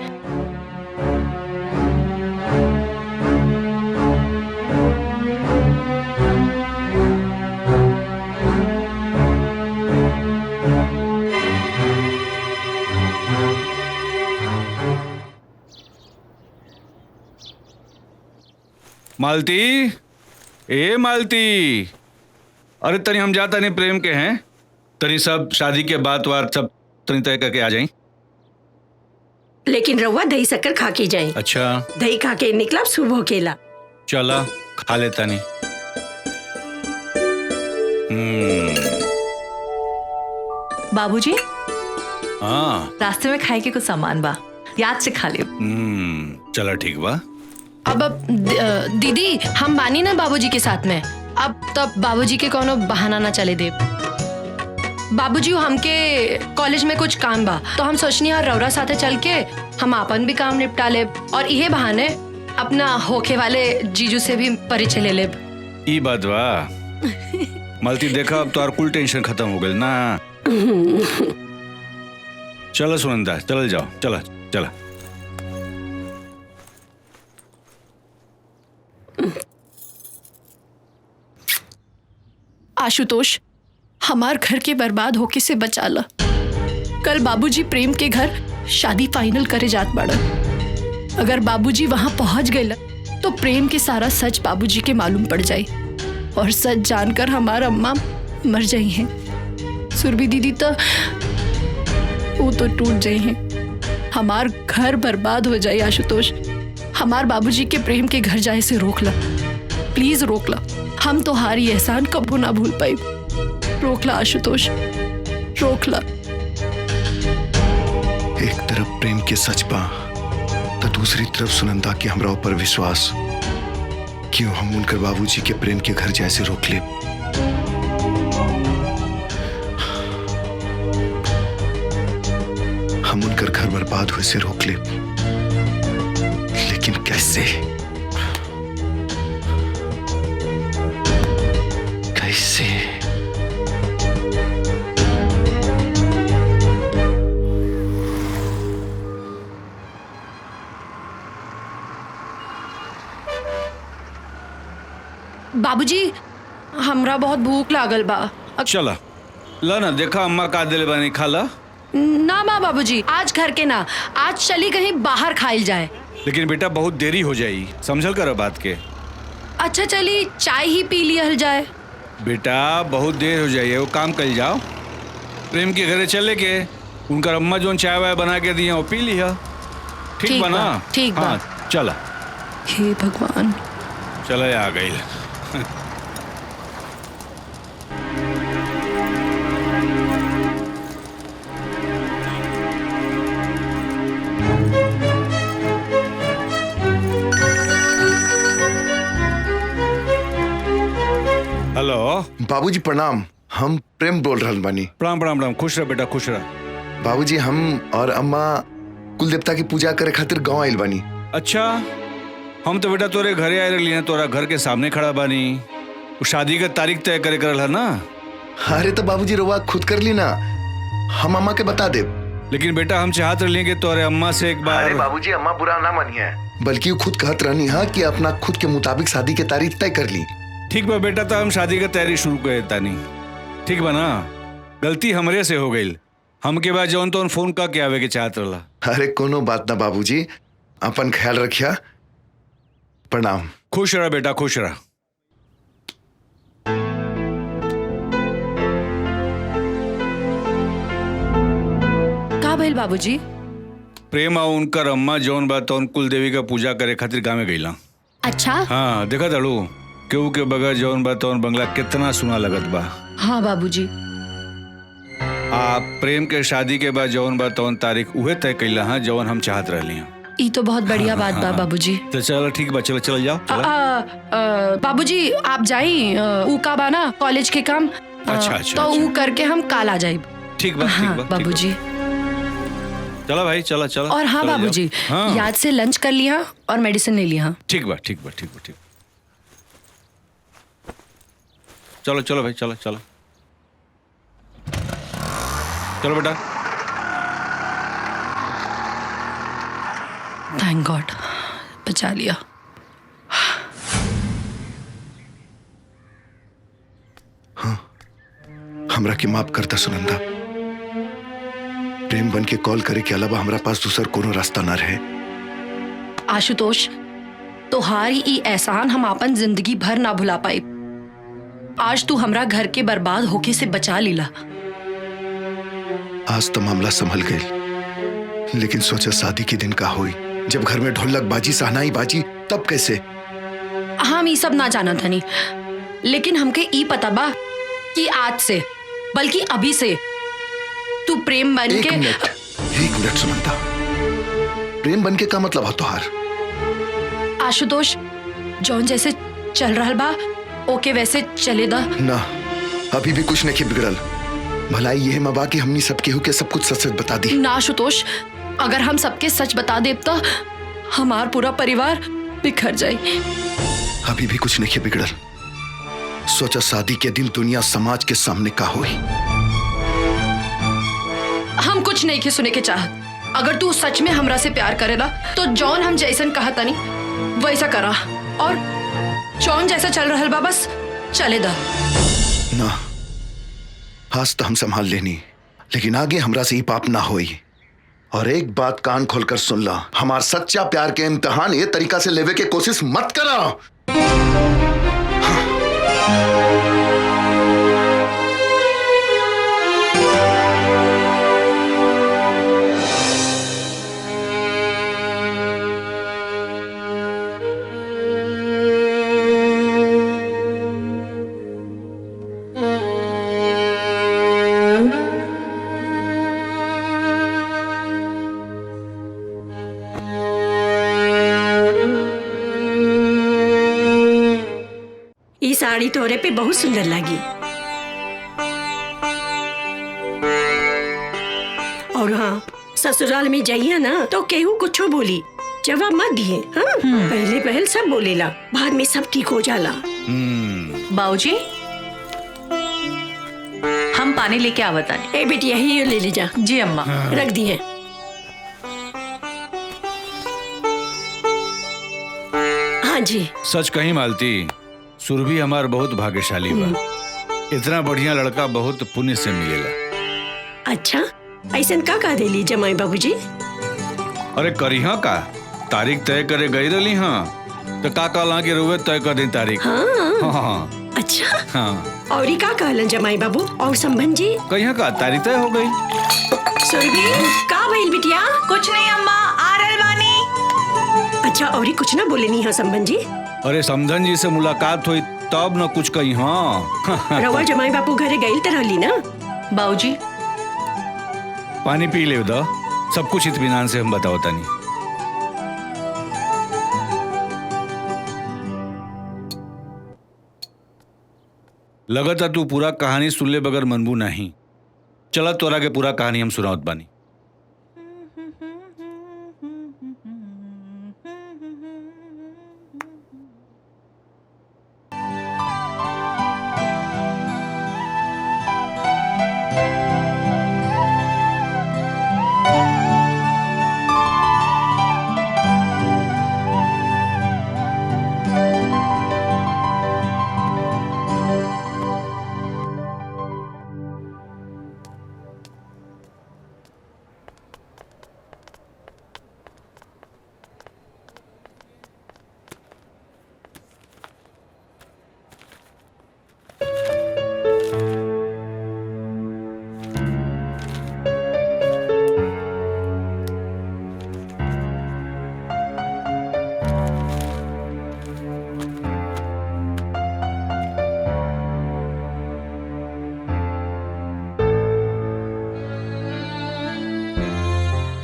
मालती, ए मालती, अरे तनी हम जाता नहीं प्रेम के हैं, तनी सब शादी के बात वार सब तनी तय करके आ जाई। लेकिन रउआ दही शक्कर खा के जाए। अच्छा दही खा के निकला सुबह केला। चला खा लेता नहीं। बाबूजी हाँ रास्ते में खाए के कुछ सामान बा, याद से खा लियो। चला ठीक बा। अब दीदी हम बानी ना बाबूजी के साथ में, अब तब बाबूजी के कोनो बहाना ना चले दे। बाबूजी हमके कॉलेज में कुछ काम बा, तो हम सोचनी और रौरा साथे चल के हम अपन भी काम निपटा ले और इहे बहाने अपना होके वाले जीजू से भी परिचय ले ले। ई बात बा। मालती देखा अब तो और कुल टेंशन खत्म हो गई ना। चलो सुनंदा चल जाओ, चला चला। आशुतोष हमार घर के बर्बाद होके से बचा ला। कल बाबूजी प्रेम के घर शादी फाइनल करे जात बाड़न। अगर बाबूजी वहां पहुंच गए तो प्रेम के सारा सच बाबूजी के मालूम पड़ जाए और सच जानकर हमारा अम्मा मर जाई हैं। सुरभि दीदी तो वो तो टूट जाई हैं। हमार घर बर्बाद हो जाए। आशुतोष हमार बाबूजी के प्रेम के घर जाए से रोक ला, प्लीज रोक ला। हम तो हारी एहसान कबू ना भूल पाई। रोक ला आशुतोष, रोक ला। एक तरफ प्रेम के सच बा तो दूसरी तरफ सुनंदा के हमरा ऊपर विश्वास। क्यों हम उनकर बाबूजी के प्रेम के घर जैसे रोक ले। हम उनकर घर बर्बाद हुए से रोक ले, लेकिन कैसे कैसे? बाबूजी हमरा बहुत भूख लागल बा। चला ला ना, देखा अम्मा का दिल बनी, खा ला। ना माँ बाबूजी आज घर के ना, आज चली कहीं बाहर खाइल जाए। लेकिन बेटा बहुत देरी हो जाई, समझल कर बात के। अच्छा चली चाय ही पी लिया जाए। बेटा बहुत देर हो जाइए, वो काम कर जाओ। प्रेम के घरे चले के उनका अम्मा जो चाय वाय बना के दिया वो पी लिया। ठीक बना? ठीक बा। हाँ चला। हे भगवान, चला आ गई। हेलो बाबूजी प्रणाम, हम प्रेम बोल रहल बानी। प्रणाम प्रणाम प्रणाम, खुश रह बेटा खुश रह। बाबूजी हम और अम्मा कुल देवता की पूजा करे खातिर गांव आइल बानी। अच्छा हम तो बेटा तोरे घरे आए रही, तोरा घर के सामने खड़ा बानी। वो शादी का तारीख तय करे करल है ना। अरे तो बाबूजी रवा खुद कर ली ना, हम अम्मा के बता दे। लेकिन बेटा हम चाहत रही कि तोरे अम्मा से एक बार। अरे बाबूजी अम्मा बुरा ना मानिए, बल्कि वो खुद कहत रहनी है कि अपना खुद के मुताबिक शादी की तारीख तय कर ली। ठीक बा बेटा, तो हम शादी का तैयारी शुरू कर देता नहीं। ठीक बा ना, गलती हमरे से हो गई। हमके बाद जौन तो फोन का के आवे के चाहत रहा। अरे कोनो बात ना बाबूजी, अपन ख्याल रखिया। प्रणाम। खुश रह बेटा खुश रह। का भइल बाबूजी? प्रेम और उनकर अम्मा जौन बा तौन कुल देवी का पूजा करे खातिर गाँव में गईला। अच्छा हाँ देखा दड़ू केहू के बगैर जौन बा तौन बंगला कितना सुना लगत बा। हाँ बाबूजी। आप प्रेम के शादी के बाद जौन बा तौन तारीख उहे तय कैला हाँ जौन हम चाहत रहली हैं। ई तो बहुत बढ़िया बात बा बाबूजी। तो चलो ठीक बा, चलो चल जाओ। बाबूजी आप जाई, ऊ का बा ना कॉलेज के काम। अच्छा, तो ऊ करके हम काल आ जाए। ठीक बा ठीक बा बाबूजी। चलो भाई चलो चलो। और हाँ चलो जाओ। बाबूजी, हाँ याद से लंच कर लिया और मेडिसिन ले लिया। ठीक बा ठीक बा ठीक बा ठीक। चलो चलो भाई चलो चलो चलो बेटा। थैंक गॉड बचा लिया। हमरा के माफ करता सुनंदा। प्रेम बन के कॉल करे के अलावा हमरा पास दूसर कोनो रास्ता ना रहे। आशुतोष, तोहारी ई एहसान हम अपन जिंदगी भर ना भुला पाए। आज तू हमरा घर के बर्बाद होके से बचा लीला। आज तो मामला संभल गई, लेकिन सोचा शादी के दिन का हुई, जब घर में ढोलक बाजी सहनाई बाजी, तब कैसे? हम ई सब ना जाना था नहीं, लेकिन हमके ई पता बा कि आज से, बल्कि अभी से तू प्रेम बन के। एक मिनट सुनंदा, प्रेम बन के का मतलब है तोहार? आशुतोष, जौन जैसे चल रहा बा ओके वैसे चले दा ना। अभी भी कुछ नहीं बिगड़ल। भलाई यह मबा कि हमनी सब केहू के सब कुछ सच सच बता दी। ना आशुतोष, अगर हम सबके सच बता देब तो हमार पूरा परिवार बिखर जाए। अभी भी कुछ नहीं बिगड़ल। सोचा शादी के दिन दुनिया समाज के सामने का हुई। हम कुछ नहीं के सुने के चाहत। अगर तू सच में हमरा से प्यार करेला तो जॉन हम जैसन कहा तनी वैसा करा, और जॉन जैसा चल रहा बा बस चले दा। ना, आज तो हम संभाल लेनी, लेकिन आगे हमरा से ही पाप ना होई। और एक बात कान खोलकर सुन ला, हमार सच्चा प्यार के इम्तिहान ये तरीका से लेवे के कोशिश मत करा। ये साड़ी तोरे पे बहुत सुंदर लगी। और हाँ, ससुराल में जाइए ना तो केहू कुछो बोली जवाब मत दिए। हाँ? पहले पहल सब बोलेला, बाद में सब ठीक हो जाला। बाबूजी, हम पानी लेके आवत आनी। ए बेटी यही ले ले जा। जी अम्मा। रख दिए। हाँ जी। सच कहीं मालती, सुरभि हमार बहुत भाग्यशाली बा। इतना बढ़िया लड़का बहुत पुण्य से मिलेला। अच्छा, ऐसा का कह देली जमाई बाबूजी? अरे करिहा का, तारीख तय करे गई रही। हाँ तो का कहला के रुए तय कर दी तारीख। हाँ। हाँ। अच्छा। हाँ। और ही का कहलन जमाई बाबू और संबंध जी? कहिया का तारीख तय हो गई। सुरभि, का भइल बिटिया? कुछ नहीं अम्मा, आ रहल बानी। अच्छा, और ही कुछ ना बोले नहीं है संबंध जी? अरे समधन जी से मुलाकात हुई तब न कुछ कही। हाँ। रवा जमाई बापू घरे गई तो रहली ना? बाबूजी पानी पी ले दो, सब कुछ इत्मीनान से हम बताओ तानी। लगता तू पूरा कहानी सुन ले बगैर मनबू नहीं। चला तोरा के पूरा कहानी हम सुनावत बानी।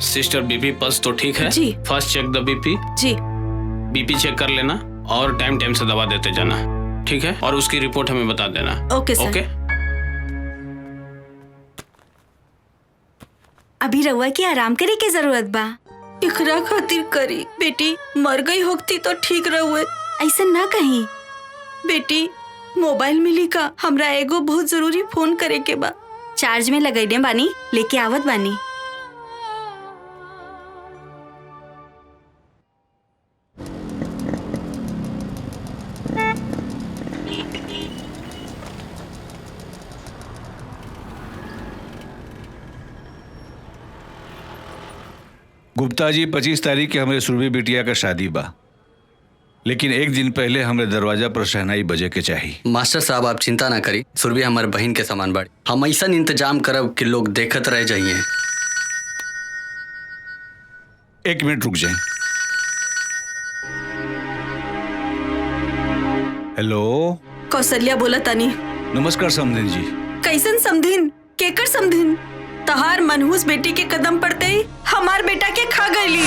सिस्टर, बीपी पल्स तो ठीक है? जी। फर्स्ट चेक द बीपी। जी। बीपी चेक कर लेना और टाइम टाइम से दवा देते जाना, ठीक है? और उसकी रिपोर्ट हमें बता देना। ओके सर। ओके। अभी रउआ के आराम करे के जरूरत बा। एकरा खातिर करी बेटी, मर गई होती तो ठीक रहुए। ऐसा ना कहीं बेटी, मोबाइल मिली का? हमरा एगो बहुत जरूरी फोन करे के बा। चार्ज में लगैले बानी, लेके आवत बानी। गुप्ता जी 25 तारीख के हमारे सुरभि बिटिया का शादी बा, लेकिन एक दिन पहले हमारे दरवाजा पर शहनाई बजे के चाहिए। मास्टर साहब आप चिंता ना करी, सुरभि हमारे बहन के समान बाड़ी। हम ऐसा इंतजाम करब कि लोग देखत रह जाइए। एक मिनट रुक जाए। हेलो, कौशल्या बोला तानी। नमस्कार समधिन जी। कैसन समधिन? केकर समधिन? तहार मनहूस बेटी के कदम पड़ते ही हमार बेटा के खा गईली।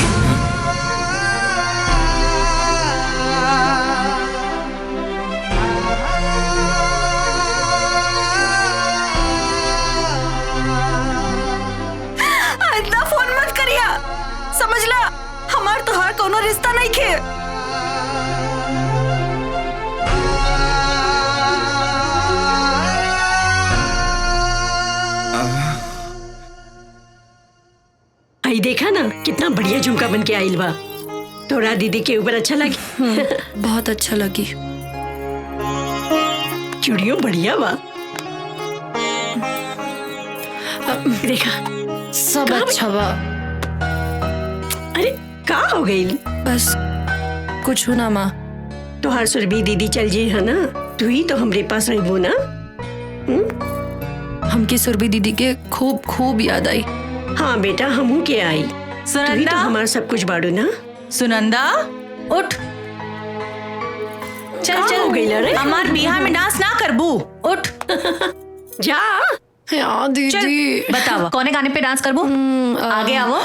इतना फोन मत करिया, समझला? हमार तोहार कोनो रिश्ता नहीं खे। आई देखा ना कितना बढ़िया झुमका बन के आइल बा। तोरा दीदी के ऊपर अच्छा लगी? बहुत अच्छा लगी। चूड़ियों बढ़िया बा। देखा सब अच्छा बा। अरे का हो गई? बस कुछ हो ना माँ। तोहार सुरभि दीदी चल जी है ना, तू ही तो हमरे पास रहबो ना। हमकी सुरभि दीदी के खूब खूब याद आई। हाँ बेटा, हमू के आई। सुनंदा, तो हमारा सब कुछ बाड़ू ना। सुनंदा उठ, चल चल हो गई रे? हमार बिहार में डांस ना करबू, उठ जा। हाँ दीदी, बताओ कौने गाने पे डांस करबू? आगे आवो,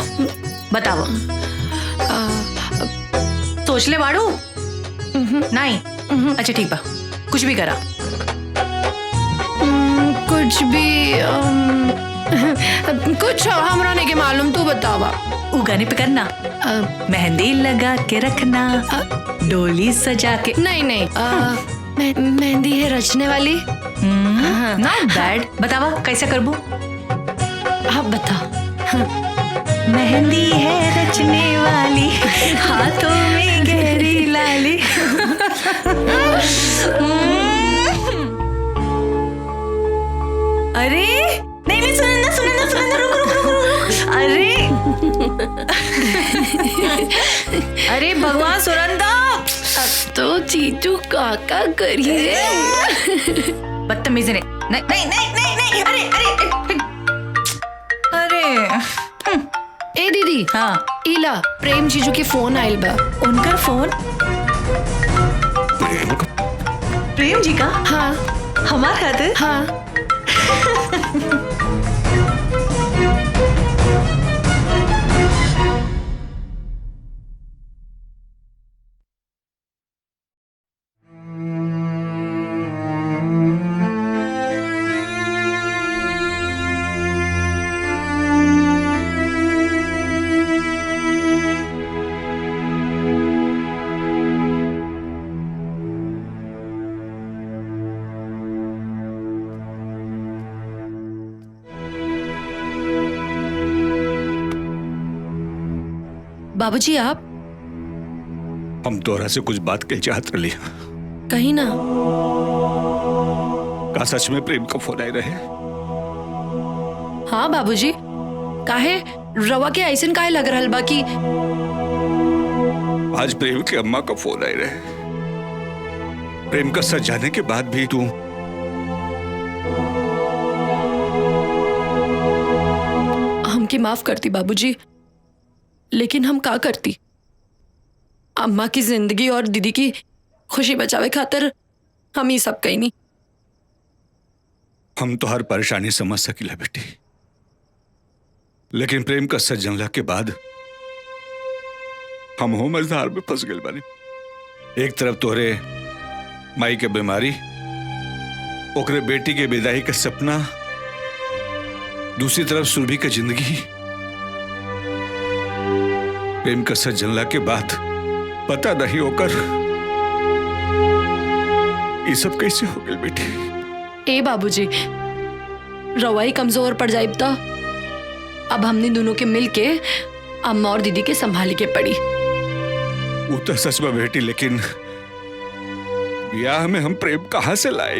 बताओ। सोच ले बाड़ू? नहीं? अच्छा ठीक बा, कुछ भी करा। कुछ भी कुछ हमरा नहीं के मालूम, तू बतावा। वो गाने पे करना, मेहंदी लगा के रखना, डोली सजा के। नहीं नहीं, मेहंदी है रचने वाली। Not bad. बतावा कैसे करबू? आप बता। मेहंदी है रचने वाली, हाथों में गहरी लाली। अरे नहीं नहीं, सुनंदा सुनंदा सुनंदा, रुक रुक रुक रुक। अरे अरे भगवान सुनंदा, तो चीचू काका करिए। बदतमीजी नहीं नहीं नहीं नहीं नहीं। अरे अरे अरे ए दीदी। हाँ इला प्रेम जीजू के फोन आइल बा। उनका फोन? प्रेम जी का? हाँ। हमार खातिर? हाँ। बाबूजी आप? हम तोरा से कुछ बात कह चाहत रही। कहीं ना। का सच में प्रेम का फोन आए रहे? हाँ बाबूजी, काहे रवा के ऐसन काहे लग रहल बा कि आज प्रेम के अम्मा का फोन आए रहे। प्रेम का सच जाने के बाद भी तू हमकी माफ करती बाबूजी, लेकिन हम का करती? अम्मा की जिंदगी और दीदी की खुशी बचावे खातिर हम ही सब कहीं नहीं। हम तो हर परेशानी समझ सकिला बेटी, लेकिन प्रेम का सच जानला के बाद हम हो मझधार में फंस गए बानी। एक तरफ तोहरे माई के बीमारी, ओकरे बेटी के विदाई का सपना, दूसरी तरफ सुरभि का जिंदगी प्रेम का सच जनला के बाद पता नहीं होकर ये सब कैसे हो गए बेटी। ए बाबूजी, रवाई कमजोर पड़ जाए तो अब हमने दोनों के मिल के अम्मा और दीदी के संभाली के पड़ी। वो तो सच में बेटी, लेकिन ब्याह में हम प्रेम कहाँ से लाए?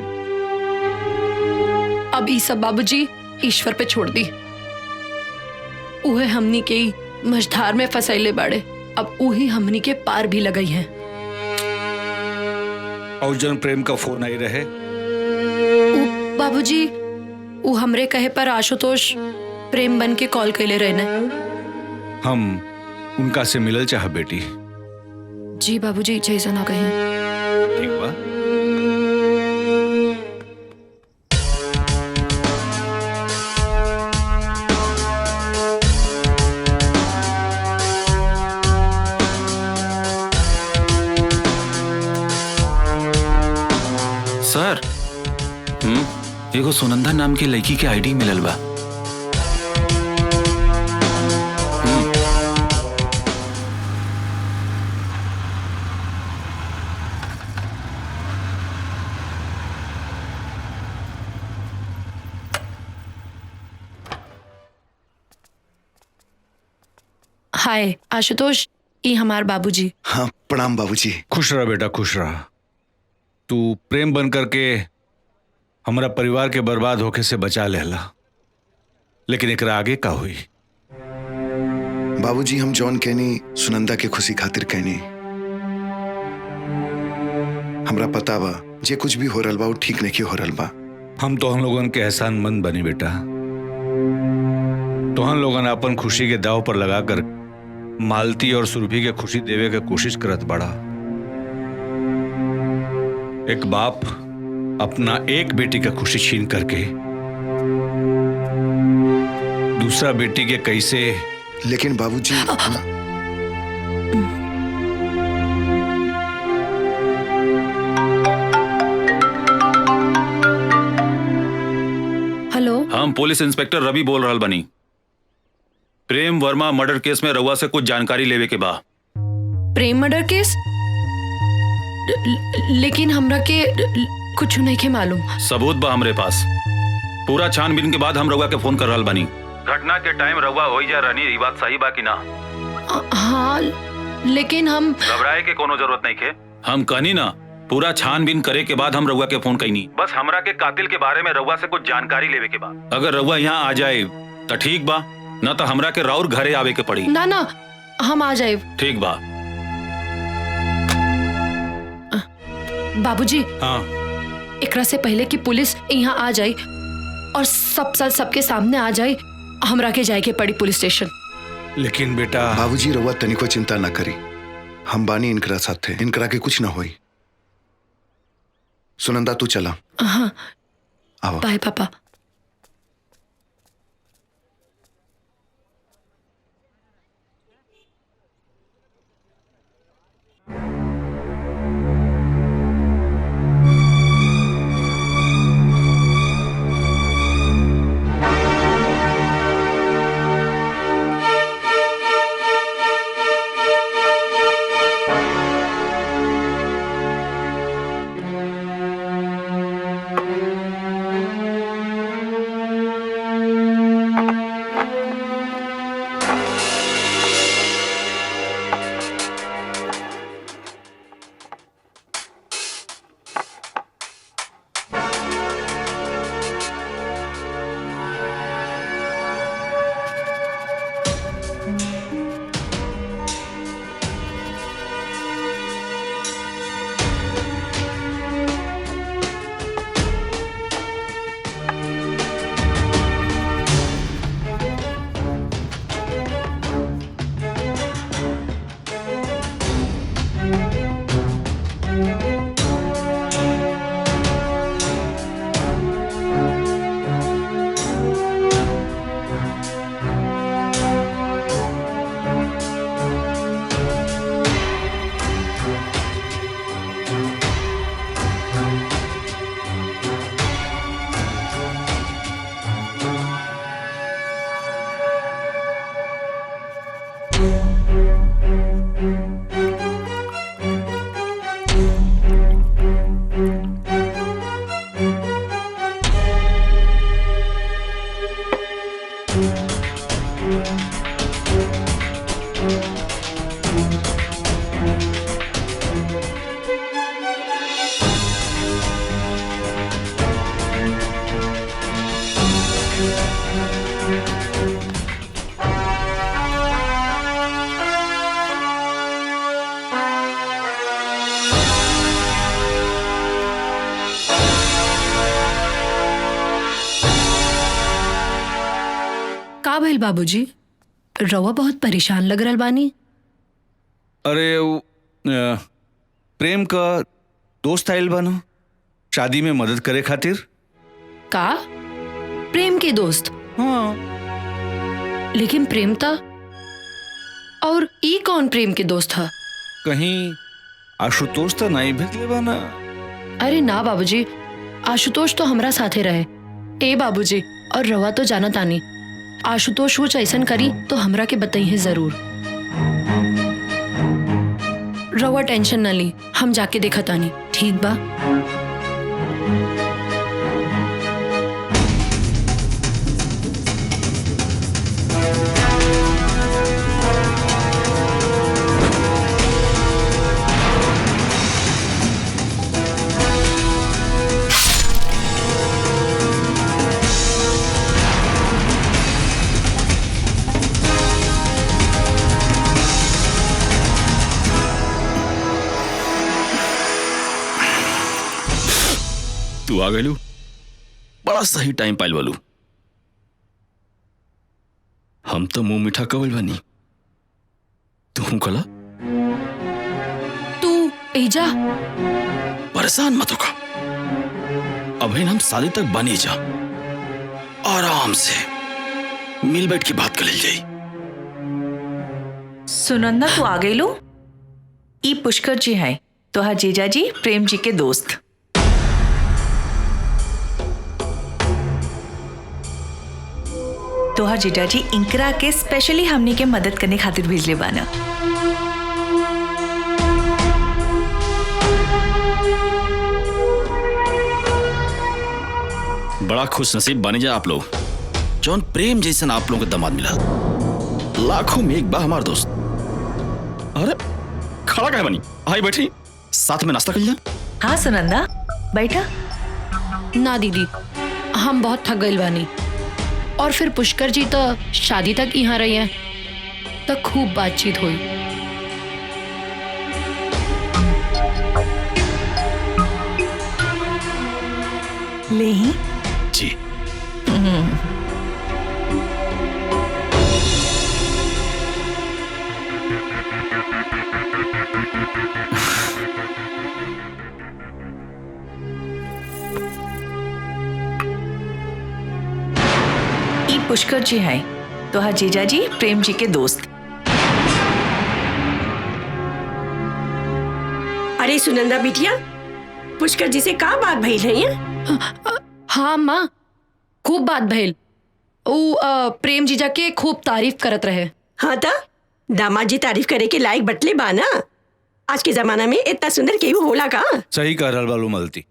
अब ई सब बाबूजी ईश्वर पे छोड़ दी। उहे हमनी के मझधार में फसैले बाड़े, अब उही हमनी के पार भी लगई है। और जन प्रेम का फोन आई रहे बाबूजी, वो हमरे कहे पर आशुतोष प्रेम बन के कॉल कैले रहने। हम उनका से मिलल चाह बेटी। जी बाबूजी, जैसा ना कहें। ठीक बा। सर, एगो सुनंदा नाम की लड़की के आईडी मिलल बा। हाय आशुतोष, ई हमार बाबूजी। हाँ, प्रणाम बाबूजी। खुश रहा बेटा, खुश रहा। तू प्रेम बन करके हमारा परिवार के बर्बाद होके से बचा लेला, लेकिन एकरा आगे का हुई? बाबूजी, हम जॉन कहनी सुनंदा के खुशी खातिर कहनी। हमरा पता बा जे कुछ भी हो रहा बा वो ठीक नहीं हो रहा बा। हम तो हम लोगन के एहसानमंद बनी बेटा। तो हम लोगन अपन खुशी के दाव पर लगाकर मालती और सुरभि के खुशी देवे के कोशिश करत बड़ा। एक बाप अपना एक बेटी का खुशी छीन करके दूसरा बेटी के कैसे। लेकिन बाबूजी, हेलो, हम पुलिस इंस्पेक्टर रवि बोल रहा बनी। प्रेम वर्मा मर्डर केस में रउआ से कुछ जानकारी लेवे के बा। प्रेम मर्डर केस? लेकिन हमरा के कुछ नहीं के मालूम। सबूत बा हमरे पास। पूरा छानबीन के बाद हम रउआ के फोन कर रहल बनी। घटना के टाइम रउआ होई जा रहनी, ई बात सही बा कि ना? हाँ, लेकिन हम घबराए के कोनो जरूरत नहीं के। हम कहनी ना, पूरा छानबीन करे के बाद हम रउआ के फोन कईनी। बस हमरा के कातिल के बारे में रउआ से कुछ जानकारी लेवे के बा। अगर रउआ यहाँ आ जाए तो ठीक बा, ना तो हमरा के राउर घरे आवे के पड़ी। ना ना, हम आ जाए। ठीक बा। बाबूजी, हाँ, एकरा से पहले कि पुलिस यहाँ आ जाए और सबके सामने आ जाए, हमरा के जाए के पड़ी पुलिस स्टेशन। लेकिन बेटा बाबूजी रउआ तनिको चिंता ना करी, हम बानी इनकरा साथे, इनकरा के कुछ ना होई। सुनंदा तू चला। हाँ, आओ। बाय पापा। का भइल बाबूजी? रवा बहुत परेशान लग रहल बानी। अरे प्रेम का दोस्त आयल बानो शादी में मदद करे खातिर। का? प्रेम के दोस्त? हाँ। लेकिन प्रेम था और ई कौन प्रेम के दोस्त था? कहीं आशुतोष तो नहीं भेजले बाना? अरे ना बाबूजी, आशुतोष तो हमरा साथे रहे। ए बाबूजी, और रवा तो जाना तानी, आशुतोष कुछ ऐसन करी तो हमरा के बताइए जरूर। रवा टेंशन न ली, हम जाके देखा तानी, ठीक बा? तू आ गलू, बड़ा सही टाइम पाइल वालू। हम तो मुंह मीठा कवल बनी, तू कला। तू एजा परेशान मत होगा, अभी हम शादी तक बने जा, आराम से मिल बैठ के बात कर ले जाई। सुनंदा तू आ गई लो। ई पुष्कर जी हैं, तोहार जीजा जी प्रेम जी के दोस्त। तोहार जीजा जी इंकरा के स्पेशली हमनी के मदद करने खातिर भेजले बाना। बड़ा खुश नसीब बने जा आप लोग, जौन प्रेम जैसन आप लोगों को दामाद मिला। लाखों में एक बा हमार दोस्त। अरे खड़ा क्या बनी, आई बैठी, साथ में नाश्ता कर लिया। हाँ सुनंदा बैठा। ना दीदी, हम बहुत थक गए बानी, और फिर पुष्कर जी तो शादी तक यहाँ रहे हैं, तो खूब बातचीत हुई। ले ही जी। ई पुष्कर जी हैं, तोहार जीजा जी प्रेम जी के दोस्त। अरे सुनंदा बिटिया, पुष्कर जी से का बात भइल है? हाँ माँ, खूब बात भइल। प्रेम जीजा के खूब तारीफ करत रहे। हाँ ता दामाद जी तारीफ करे के लायक बटले बाना। आज के जमाना में इतना सुंदर केहू होला का? सही कह रहल बालू मलती,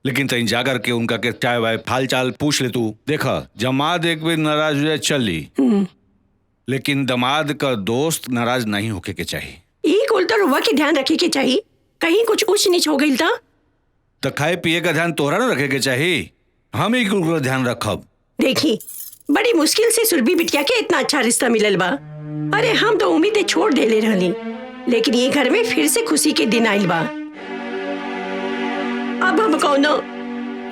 लेकिन तई जा करके उनका के चाय वाय फाल चाल पूछ ले। तू देखा जमात एक भी नाराज हो जाए चल ली, लेकिन दमाद का दोस्त नाराज नहीं होके के चाहिए। ई कुल तो रुआ के ध्यान रखे के चाहिए, कहीं कुछ ऊंच नीच हो गई तो खाए पिए का ध्यान तोहरा न रखे के चाहिए, हम ही कुल ध्यान रखब। देखी बड़ी मुश्किल से सुरभि बिटिया के इतना अच्छा रिश्ता मिलल बा। अरे हम तो उम्मीदें छोड़ देले रहली, लेकिन ये घर में फिर से खुशी के दिन आइल बा। अब हम कौनो,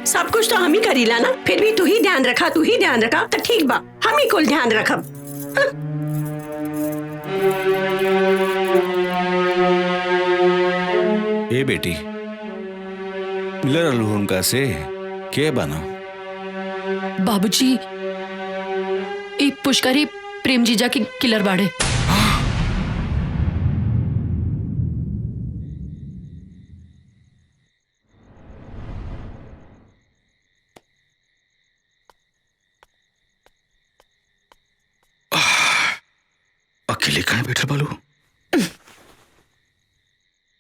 सब कुछ तो हम ही करीला ना, फिर भी तू ही ध्यान रखा, तू ही ध्यान रखा तो ठीक बा, हम ही कुल ध्यान रखब। ए बेटी, मिलर उनका से के बना? बाबूजी, एक पुष्करी प्रेम जीजा की किलर बाड़े। अकेले कहाँ बैठे बालू?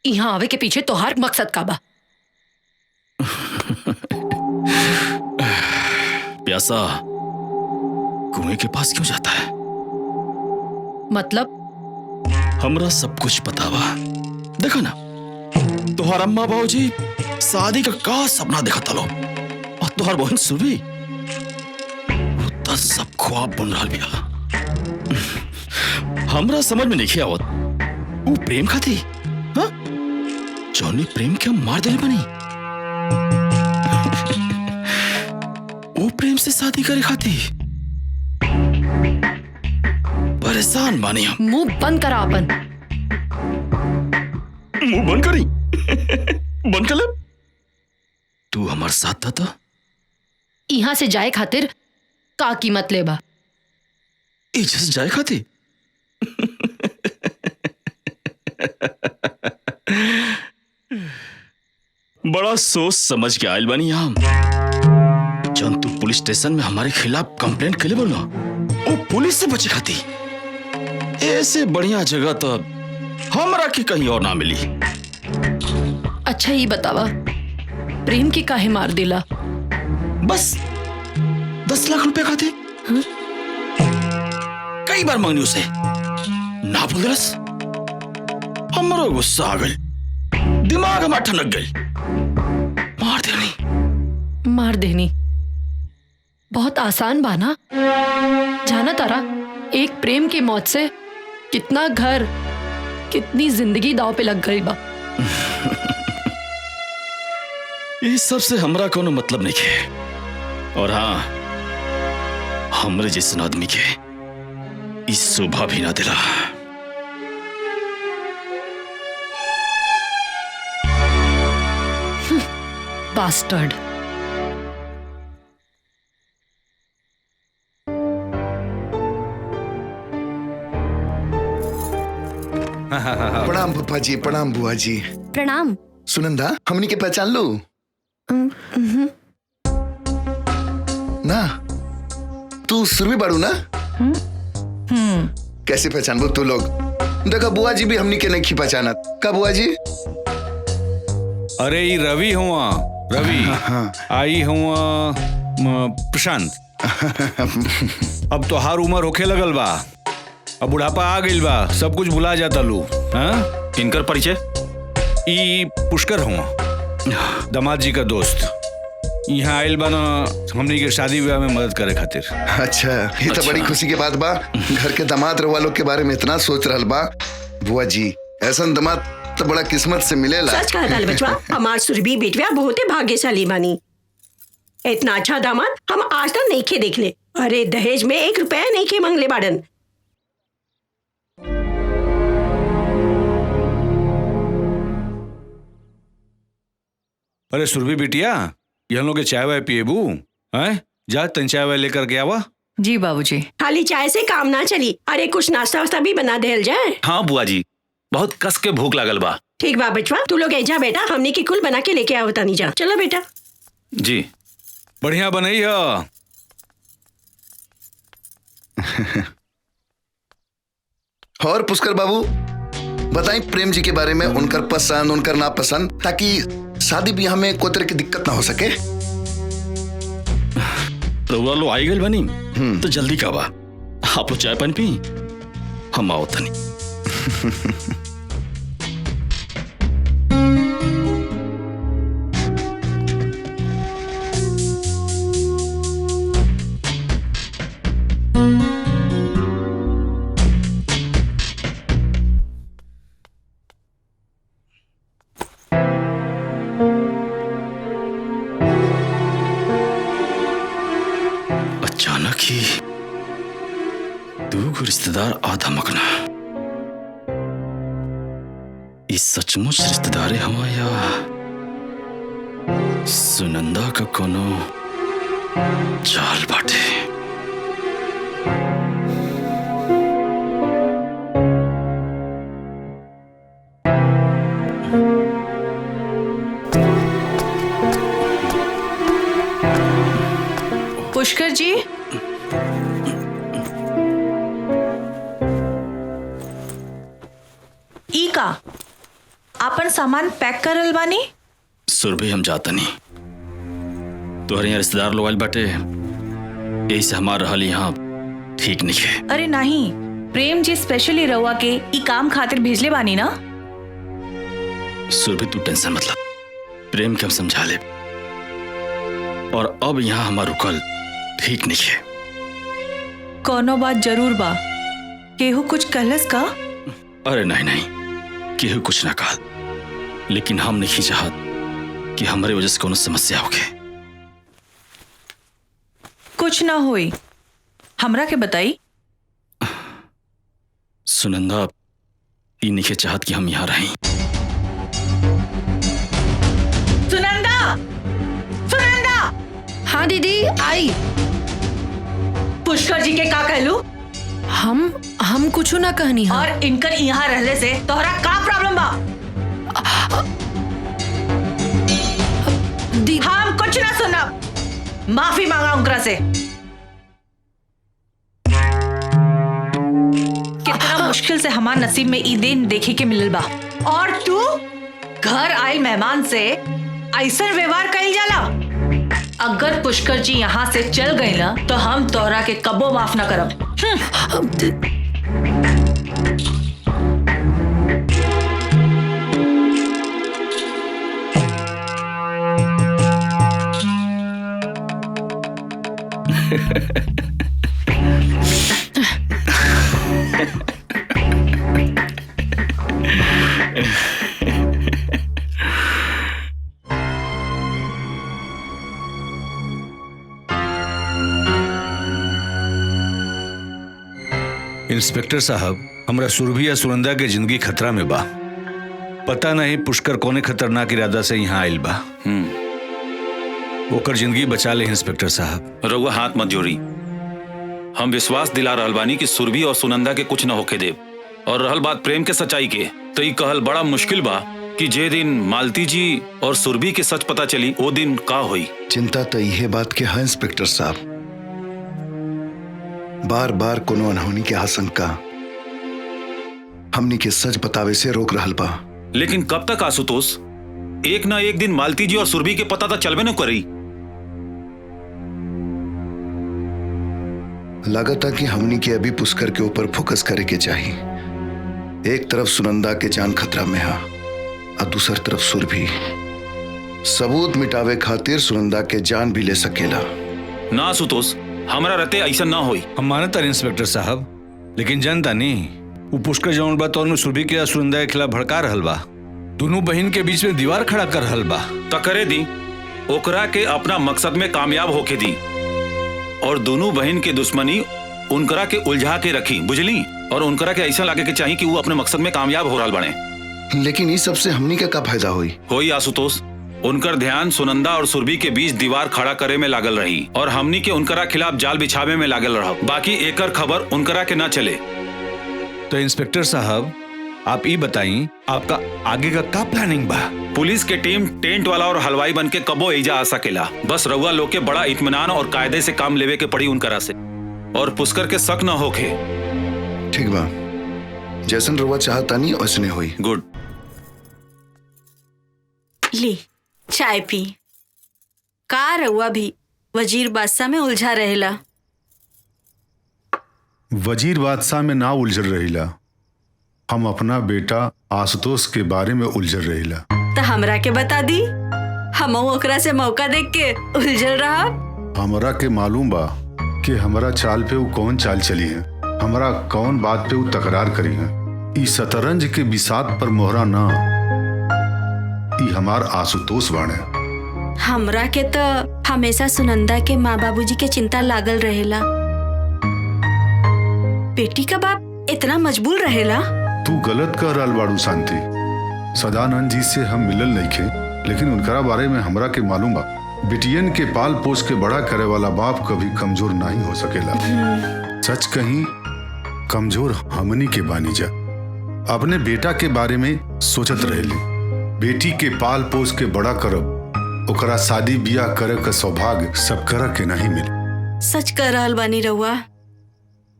यहाँ आवे के पीछे तोहार मकसद का बा? प्यासा कुएं के पास क्यों जाता है? मतलब हमरा सब कुछ पता बा। देखा ना तुहार अम्मा बाबूजी शादी का सपना देखा तलो और तुहार बहन सुरभि तो सब ख्वाब बन रहा बिया। हमरा समझ में नहीं आवत वो प्रेम खाती हाँ जौनी प्रेम के मार दिले बनी वो प्रेम से शादी करे खाती। परेशान बानी हम। मुंह बंद करा अपन। मुंह बंद करी बंद कर ले। तू हमार साथ था तो यहाँ से जाए खातिर का कीमत लेबा? इज्जत से जाए खातिर बड़ा सोच समझ के आयल बनी हम। जब तू पुलिस स्टेशन में हमारे खिलाफ कंप्लेंट के लिए बोलो वो पुलिस से बचे खाती। ऐसे बढ़िया जगह तो हमरा की कहीं और ना मिली। अच्छा ये बतावा प्रेम की काहे मार दिला? बस 10 लाख रुपए खाते कई बार मांगनी उसे ना बोल रस। हमारा गुस्सा आ गई दिमाग हमारा ठनक गई। मार देनी बहुत आसान बाना। जाना तारा एक प्रेम की मौत से कितना घर कितनी जिंदगी दांव पे लग गई बा। इस सब से हमरा कोनो मतलब नहीं है। और हाँ हमरे जैसे आदमी के इस शोभा भी ना दिला। बास्टर्ड। प्रणाम पप्पा जी, प्रणाम बुआ जी। प्रणाम। सुनंदा हमनी के पहचान लो ना? तू सुरभि बाड़ू ना? कैसे पहचान तू लोग? देखा बुआ जी भी हमनी के नहीं पहचानत का बुआ जी? अरे ये रवि हुआ रवि। आई हुआ प्रशांत। अब तो हर उम्र होखे लगल बा। अब बुढ़ापा आ गइल बा सब कुछ भुला जाता लू। हाँ इनकर परिचय ई पुष्कर हुआ दामाद जी का दोस्त। यहाँ आयल बा ना हमनी के शादी ब्याह में मदद करे खातिर। अच्छा ये तो बड़ी खुशी के बात बा। घर के दामाद वालों के बारे में इतना सोच रहल बा। बुआ जी ऐसा दामाद तो बड़ा किस्मत से मिलेला। सच कहा दाल बचवा हमार सुरभि बेटवा बहुत भाग्यशाली बानी। इतना अच्छा दामाद हम आज तक नहीं खे देख ले। अरे दहेज में 1 रुपया नहीं खे मांगले बाड़न। अरे सुरभि बिटिया ये हम लोग के चाय वाय पिएबू हैं? जा तन चाय वाय लेकर के आवा। जी बाबूजी। खाली चाय से काम ना चली। अरे कुछ नाश्ता वास्ता भी बना देल जाए। हाँ बुआ जी बहुत कस के भूख लागल बा। ठीक बा बचवा तू लोग जा बेटा हमने की कुल बना के लेके आवता नहीं जा। चलो बेटा। जी बढ़िया बनाई है। और पुष्कर बाबू बताएं प्रेम जी के बारे में, उनकर पसंद उनकर नापसंद, ताकि शादी ब्याह में कोई तरह की दिक्कत ना हो सके। रउआ लो आई गल बनी तो जल्दी का बा। आप लोग चाय पानी पी हम आओ तनी। अचानक ही दो रिश्तेदार आधा मकना। इस सचमुच रिश्तेदार हवा या सुनंदा का कोनो चाल बाटे। पुष्कर जी ई का आपन सामान पैक करल बानी? सुरभि हम जाता नहीं तोहरे यहाँ रिश्तेदार लोग आइल बाटे यही से हमार रहल यहाँ ठीक नहीं है। अरे नहीं प्रेम जी स्पेशली रउआ के ई काम खातिर भेजले बानी ना? सुरभि तू टेंशन मतलब, प्रेम के हम समझा ले, और अब यहाँ हमारा रुकल ठीक नहीं है। कोनो बात जरूर बा, केहू कुछ कहलस का? अरे नहीं नहीं, केहू कुछ ना कहा, लेकिन हम नहीं चाहत कि हमारे वजह से कोनो समस्या होगे। कुछ ना होई, हमरा के बताई। सुनंदा ई नहीं चाहत कि हम यहाँ रहें। सुनंदा! सुनंदा! हाँ दीदी आई। पुष्कर जी के का कहलू? हम कुछ ना कहनी। और इनकर यहाँ रहले से तोहरा का प्रॉब्लम बा? हम कुछ ना सुनब, माफी मांगा उनकरा से। कितना मुश्किल से हमार नसीब में ई दिन देखे के मिलल बा, और तू घर आए मेहमान से ऐसा व्यवहार कइल जाला? अगर पुष्कर जी यहाँ से चल गए ना तो हम तोहरा के कबो माफ ना करब। इंस्पेक्टर साहब, हमरा सुरभि या सुनंदा के जिंदगी खतरा में बा। पता नहीं पुष्कर कौने खतरनाक इरादा से यहाँ आयल बा। ओकर जिंदगी बचा ले इंस्पेक्टर साहब। रउआ हाथ मत जोड़ी, हम विश्वास दिला रहल बानी कि सुरभि और सुनंदा के कुछ न होके देव। और रहल बात प्रेम के सच्चाई के, तो ई कहल बड़ा मुश्किल बा कि जे दिन मालती जी और सुरभि के सच पता चली वो दिन का हुई। चिंता तो यह बात के है इंस्पेक्टर साहब, बार बार कोनो अनहोनी के आशंका हमनी के सच बतावे से रोक रहल बा। लेकिन कब तक आशुतोष? एक ना एक दिन मालती जी और सुरभि के पता तो चलबे न करी। लागत है कि हमनी के अभी पुष्कर के ऊपर फोकस करे के चाहिए। एक तरफ सुनंदा के जान खतरा में है और दूसर तरफ सुरभि। सबूत मिटावे खातिर सुनंदा के जान भी ले सकेला। ना आशुतोष, हमारा रहते ऐसा ना होई। हम मानता इंस्पेक्टर साहब, लेकिन जनता नहीं वो पुष्कर जौन बा तो सुरभि के सुनंदा के खिलाफ भड़का रहल बा। दोनों बहन के बीच में दीवार खड़ा कर रहल बा। तो करे दी, ओकरा के अपना मकसद में कामयाब होके दी, और दोनों बहन के दुश्मनी उनकरा के उलझा के रखी, बुझली? और उनकरा के ऐसा लगे के चाहिए कि वो अपने मकसद में कामयाब हो रहल बने। लेकिन इस सबसे हमनी का फायदा होई आशुतोष? उनकर ध्यान सुनंदा और सुरभि के बीच दीवार खड़ा करे में लागल रही, और हमनी के उनकरा खिलाफ जाल बिछावे में लागल रहा। बाकी एकर खबर उनकरा के ना चले। तो इंस्पेक्टर साहब, आप ये बताइए आपका आगे का क्या प्लानिंग बा? पुलिस के टीम टेंट वाला और हलवाई बन के कबो एजा आ सकेला। बस रउआ लोग के बड़ा इत्मीनान और कायदे से काम लेवे के पड़ी उनकरा से, और पुष्कर के शक न होके। ठीक बा, जैसन रउआ चाहता नहीं वैसने होई। गुड। ली चाय पी। का रउआ भी वजीर बादशाह में उलझा रहेला? वजीर बादशाह में ना उलझल रहिला, हम अपना बेटा आशुतोष के बारे में उलझल रहिला। तो हमरा के बता दी, हम ओकरा से मौका देख के उलझल रहा। हमरा के मालूम बा कि हमरा चाल पे वो कौन चाल चली है, हमरा कौन बात पे वो तकरार करी है। ई शतरंज के बिसात पर मोहरा ना, ई हमार आशुतोष बाणे। हमरा के तो हमेशा सुनंदा के माँ बाबूजी के चिंता लागल रहेला। बेटी का बाप इतना मजबूर रहेला? तू गलत कर रहल बाड़ू शांति। सदानंद जी से हम मिलल नहीं खे, लेकिन उनकरा बारे में हमरा के मालूम बा। बिटियन के पाल पोस के बड़ा करे वाला बाप कभी कमजोर नहीं हो सकेला। सच कहीं कमजोर हमनी के बानी जा। अपने बेटा के बारे में सोचत रहेली, बेटी के पाल पोस के बड़ा करब, ओकरा शादी बियाह करे का सौभाग्य सब कर के नहीं मिले। सच कर रहल बानी रउआ,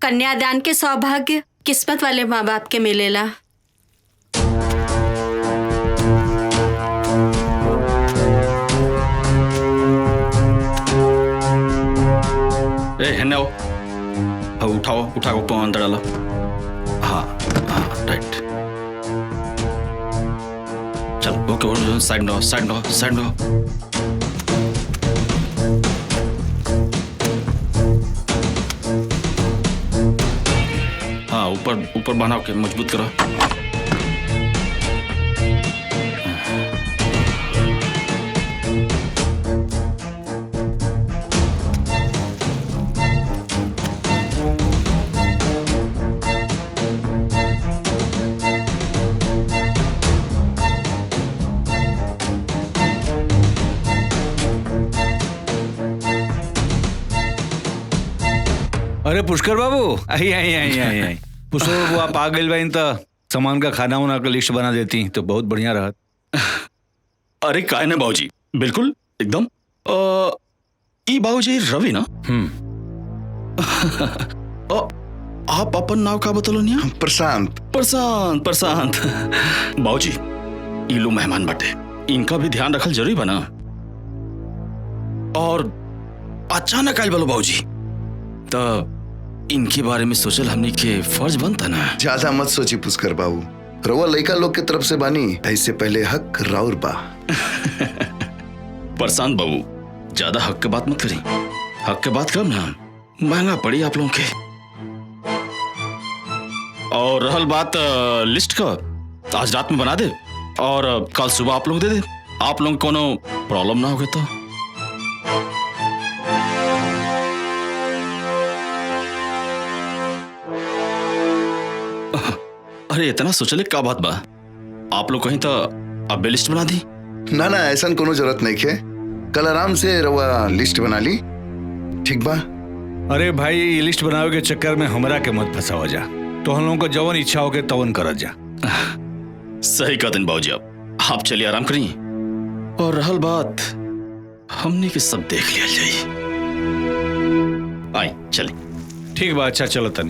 कन्यादान के सौभाग्य किस्मत वाले माँ बाप के मिलेला। ए हेने आओ, उठाओ, उठा को अंदर डालो। चल ओके, साइड में साइड में साइड में। हाँ ऊपर ऊपर बना के मजबूत करो। अरे पुष्कर बाबू, आई आई आई आई आई पुष्कर बाबू, आप आ गए भाई तो सामान का खाना वाना का लिस्ट बना देती तो बहुत बढ़िया रहत। अरे काय ना बाबूजी, बिल्कुल एकदम। ई बाबूजी रवि ना? आप अपन नाव का बतलो नहीं? प्रशांत। प्रशांत प्रशांत बाबूजी, ई लो मेहमान बाटे, इनका भी ध्यान रखल जरूरी बना। और अचानक आयल बोलो बाबूजी, तो इनके बारे में सोचल हमनी के फर्ज बनता ना। ज्यादा मत सोची पुष्कर बाबू, रउआ लइका लोग के तरफ से बानी, ऐसे पहले हक राउर बा। प्रशांत बाबू, ज्यादा हक के बात मत करी, हक के बात कम ना, महंगा पड़ी आप लोगों के। और रहल बात लिस्ट का, तो आज रात में बना दे और कल सुबह आप लोग दे दे। आप लोग कोनो प्रॉब्लम ना होगे तो। अरे इतना सोचले का बात बा, आप लोग कहीं तो अब लिस्ट बना दी। ना ना, ऐसा कोनो जरूरत नहीं है, कल आराम से रउआ लिस्ट बना ली, ठीक बा? अरे भाई, ये लिस्ट बनावे के चक्कर में हमरा के मत फंसावा जा, तो हम लोगों को जवन इच्छा हो के तवन करत जा। सही कहते हैं बाबूजी, आप चलिए आराम करिए, और रहल बात हमने के सब देख लिया जाइए। आई चले। ठीक बा, अच्छा चलो तन।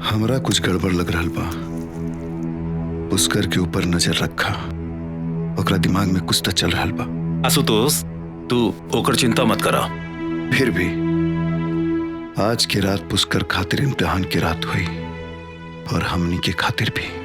हमरा कुछ गड़बड़ लग रहा बा। पुष्कर के ऊपर नजर रखा, ओकरा दिमाग में कुछ तो चल रहा बा। आशुतोष, तू ओकर चिंता मत करा। फिर भी आज की रात पुष्कर खातिर इम्तिहान की रात हुई, और हमनी के खातिर भी।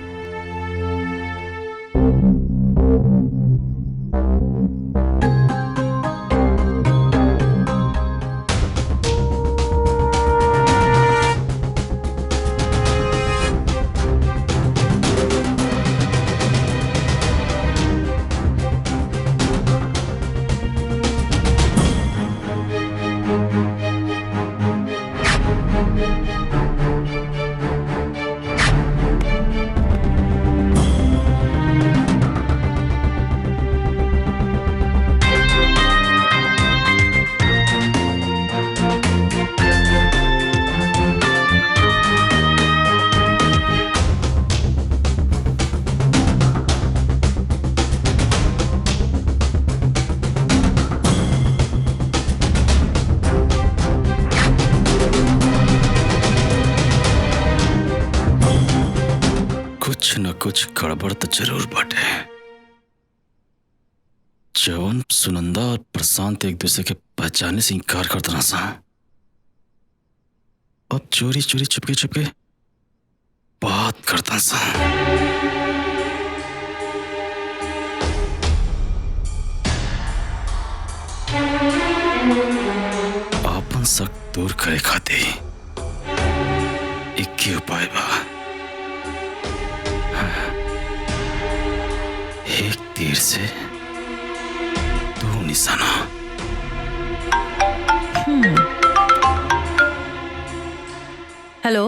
कुछ गड़बड़ तो जरूर बाटे। जवन सुनंदा और प्रशांत एक दूसरे के पहचाने से इनकार करता सा, अब चोरी चोरी चुपके चुपके बात करता सा। आपन शक दूर करे खाते एक ही उपाय बा, एक तीर से दो निशाना। हेलो।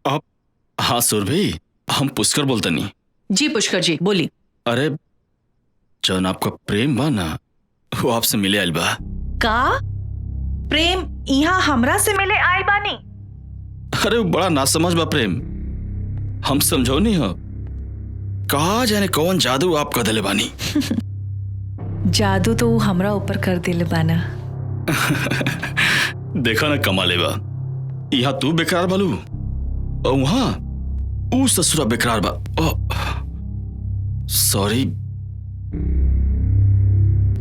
आप? हाँ सुरभि, हम पुष्कर बोलते नहीं। जी पुष्कर जी, बोली। अरे जौन आपका प्रेम बा ना, वो आपसे मिले आइल बा। का प्रेम यहाँ हमरा से मिले आए बानी? अरे वो बड़ा नासमझ बा प्रेम, हम समझो नहीं हो। कहा जाने कौन जादू आप कर दिले बानी। जादू तो हमरा ऊपर कर दिले बाना। देखा ना कमाले बा, यहाँ तू बेकरार बालू और वहां ऊ ससुरा बेकरार बा। सॉरी,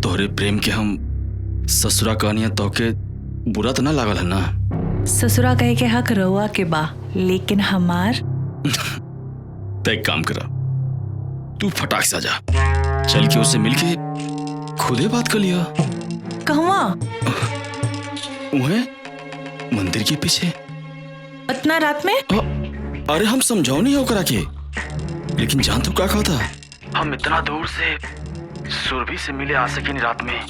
तोहरे प्रेम के हम ससुरा कहनिया तो के बुरा तो ना लागल है ना? ससुरा कहे के हक रहुआ के बा, लेकिन हमार तो एक काम करा, तू फटाक से आ जा, चल के उससे मिलके खुदे बात कर लिया। कहवा? वह मंदिर के पीछे। इतना रात में? अरे हम समझाओ नहीं होकर आके, लेकिन जान तू क्या कहा था? हम इतना दूर से सुरभि से मिले आ सके नहीं रात में,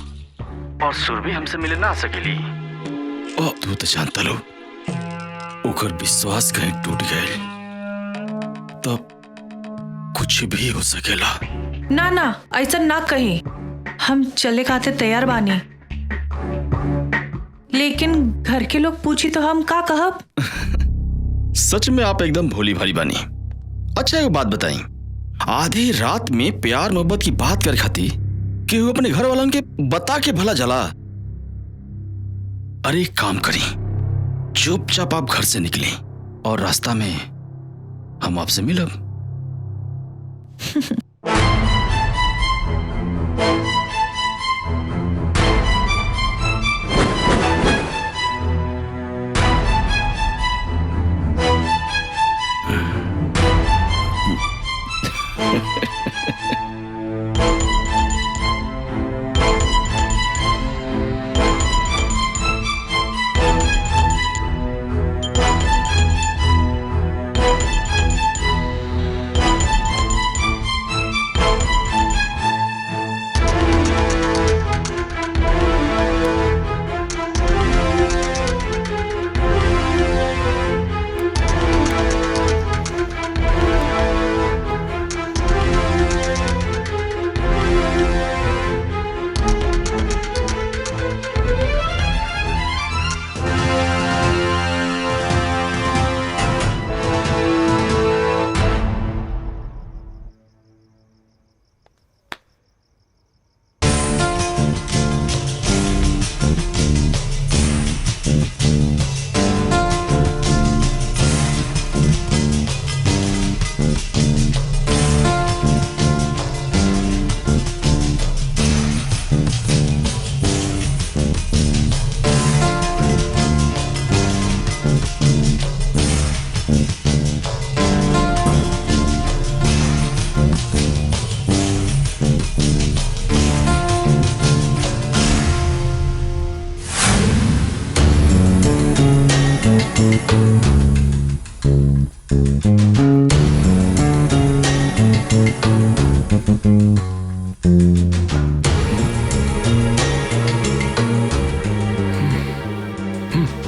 और सुरभि हमसे मिले ना आ सकेली। तू तो जानता लो, ओकर विश्वास कहीं टूट गए तब कुछ भी हो सकेला। ना ना, ऐसा ना कही। हम चले खाते तैयार बानी, लेकिन घर के लोग पूछी तो हम का कहब? सच में आप एकदम भोली भाली बानी। अच्छा एक बात बताई, आधी रात में प्यार मोहब्बत की बात कर खाती कि वो अपने घर वालों के बता के भला जला। अरे एक काम करी, चुपचाप आप घर से निकले और रास्ता में हम आपसे मिलब।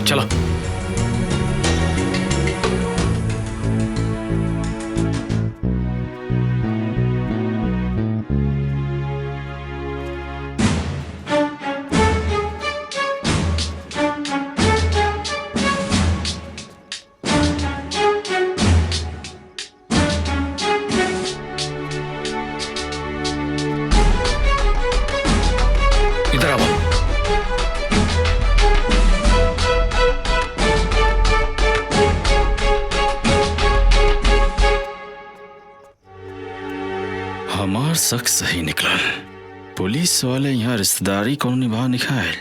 चलो। इधर आओ। हमार शक सही निकला। पुलिस वाले यहाँ रिश्तेदारी कौन निभा निकाल,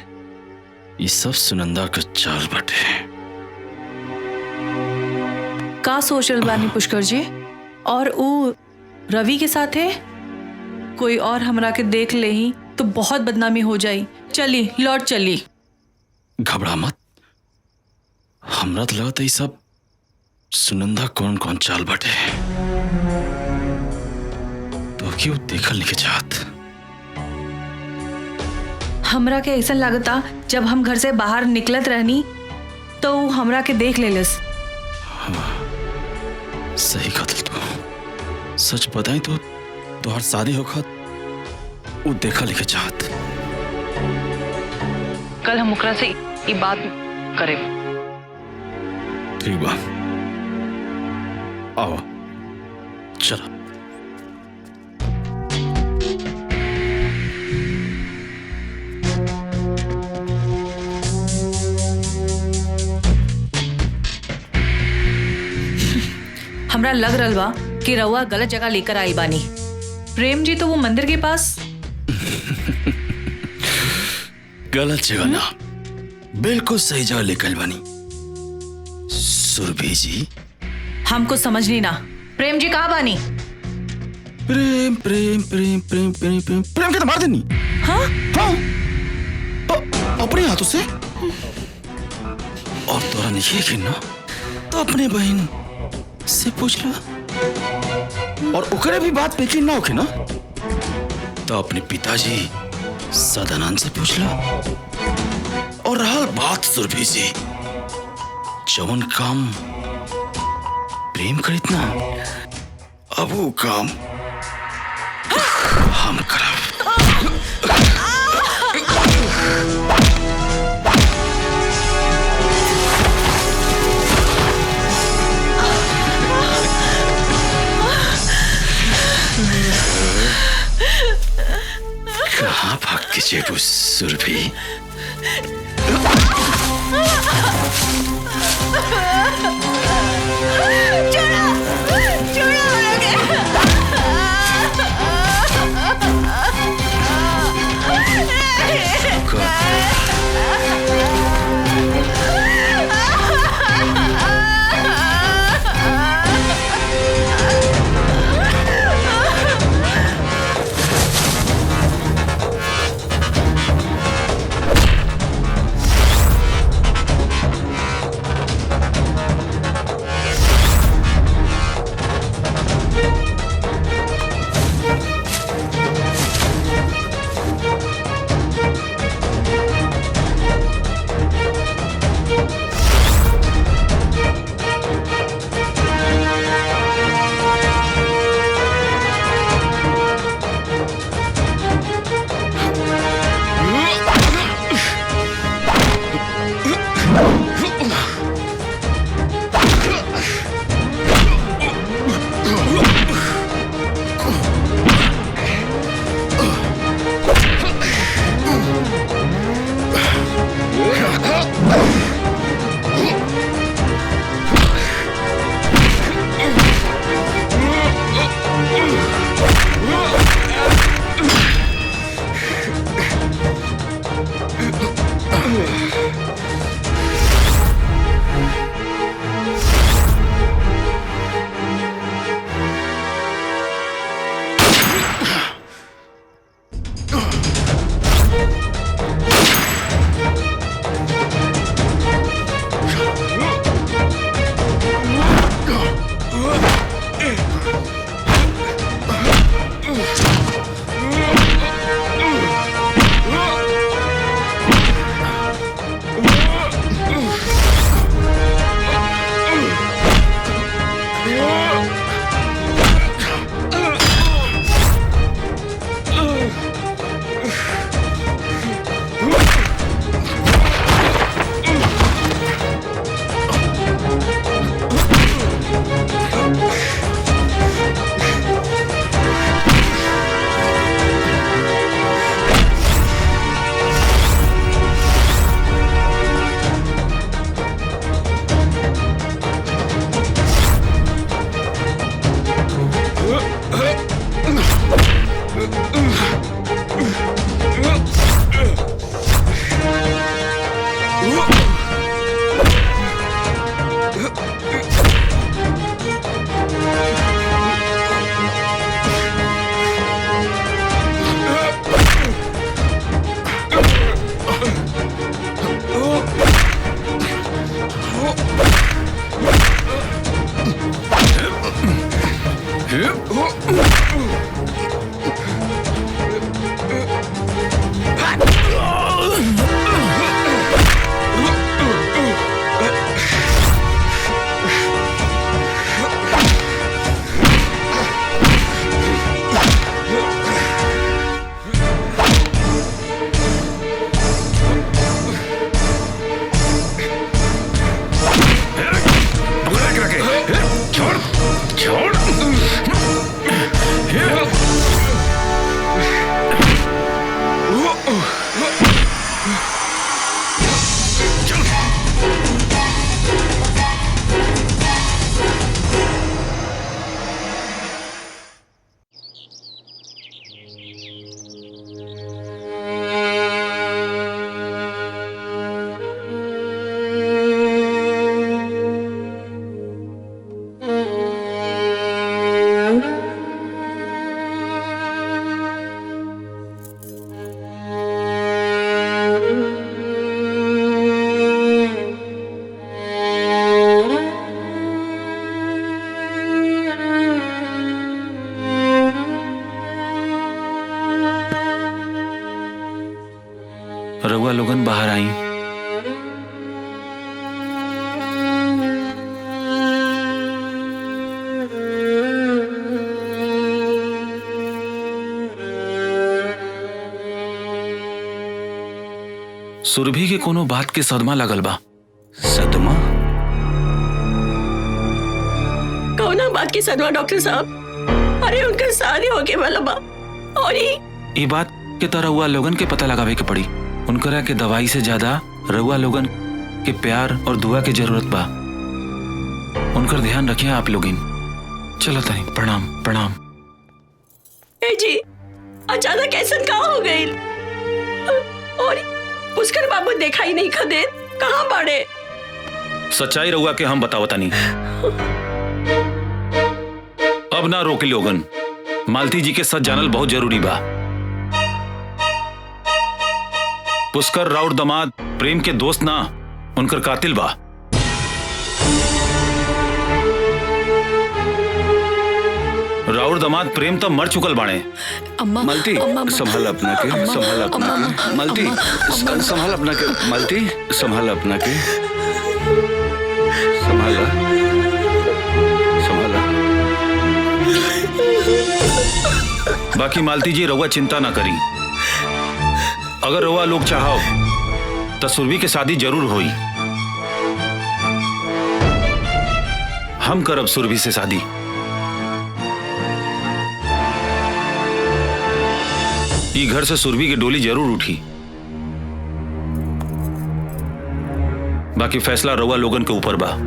ये सब सुनंदा का चाल बटे। का सोचल बानी पुष्कर जी? और वो रवि के साथ है? कोई और हमरा के देख ले ही तो बहुत बदनामी हो जाई। चली लौट चली। घबरा मत, हमरा तो लगता ये सब सुनंदा कौन कौन चाल बटे, तो क्यों देखल नहीं के चाहत। हमरा के ऐसा लगता जब हम घर से बाहर निकलत रहनी तो वो हमरा के देख लेलस। सही कतल तू। सच बताई तो तुहार शादी होखत वो देखा लिखे चाहत। कल हम ओकरा से ये बात करे। ठीक बा, आओ चलो। हमरा लग रहा बा कि रउआ गलत जगह लेकर आई बानी। प्रेम जी तो वो मंदिर के पास। गलत जगह ना, बिल्कुल सही जगह लेकर बानी। सुरभि जी हमको समझ नहीं ना, प्रेम जी कहाँ बानी? प्रेम प्रेम प्रेम प्रेम प्रेम प्रेम प्रेम के तो मार देनी। हाँ हाँ अपने हाथों से। और तोरा नहीं यकीन ना तो अपने बहन से पूछ लो, और ओकरे भी बात पे यकीन ना होके ना तो अपने पिताजी सदानंद से पूछ लो। और रहल बात सुरभि से, जवन काम प्रेम करित ना अब वो काम हम करब। कहाँ भाग के जेबू सुरभि? छोड़ छोड़ सुरभि के कोनो बात के सदमा लगल बा। सदमा? कौना बात की सदमा डॉक्टर साहब? अरे उनका शादी हो गया वाला बा और ये बात के तरह रउआ लोगन के पता लगावे के पड़ी। उनकरा के दवाई से ज्यादा रउआ लोगन के प्यार और दुआ के जरूरत बा। उनकर ध्यान रखिए आप लोगिन। चलो तनी, प्रणाम प्रणाम। ए जी, अचानक ऐसा कहाँ हो गई? और पुष्कर बाबू देखा ही नहीं खदे, कहाँ बाड़े? सच्चाई रउआ के हम बतावता नहीं। अब ना रोके लोगन, मालती जी के सच जानल बहुत जरूरी बा। पुष्कर राउर दमाद प्रेम के दोस्त ना, उनकर कातिल बा। राउर दमाद प्रेम तो मर चुकल बाणे। अम्मा, मलती संभाल अपना के, संभाल अपना के। मलती संभाल अपना के, मलती संभाल अपना के, संभाला संभाला। बाकी मालती जी रउआ चिंता ना करी। अगर रउआ लोग चाहो तो सुरभि के शादी जरूर होई। हम करब सुरभि से शादी। ई घर से सुरभि की डोली जरूर उठी। बाकी फैसला रउआ लोगन के ऊपर बा।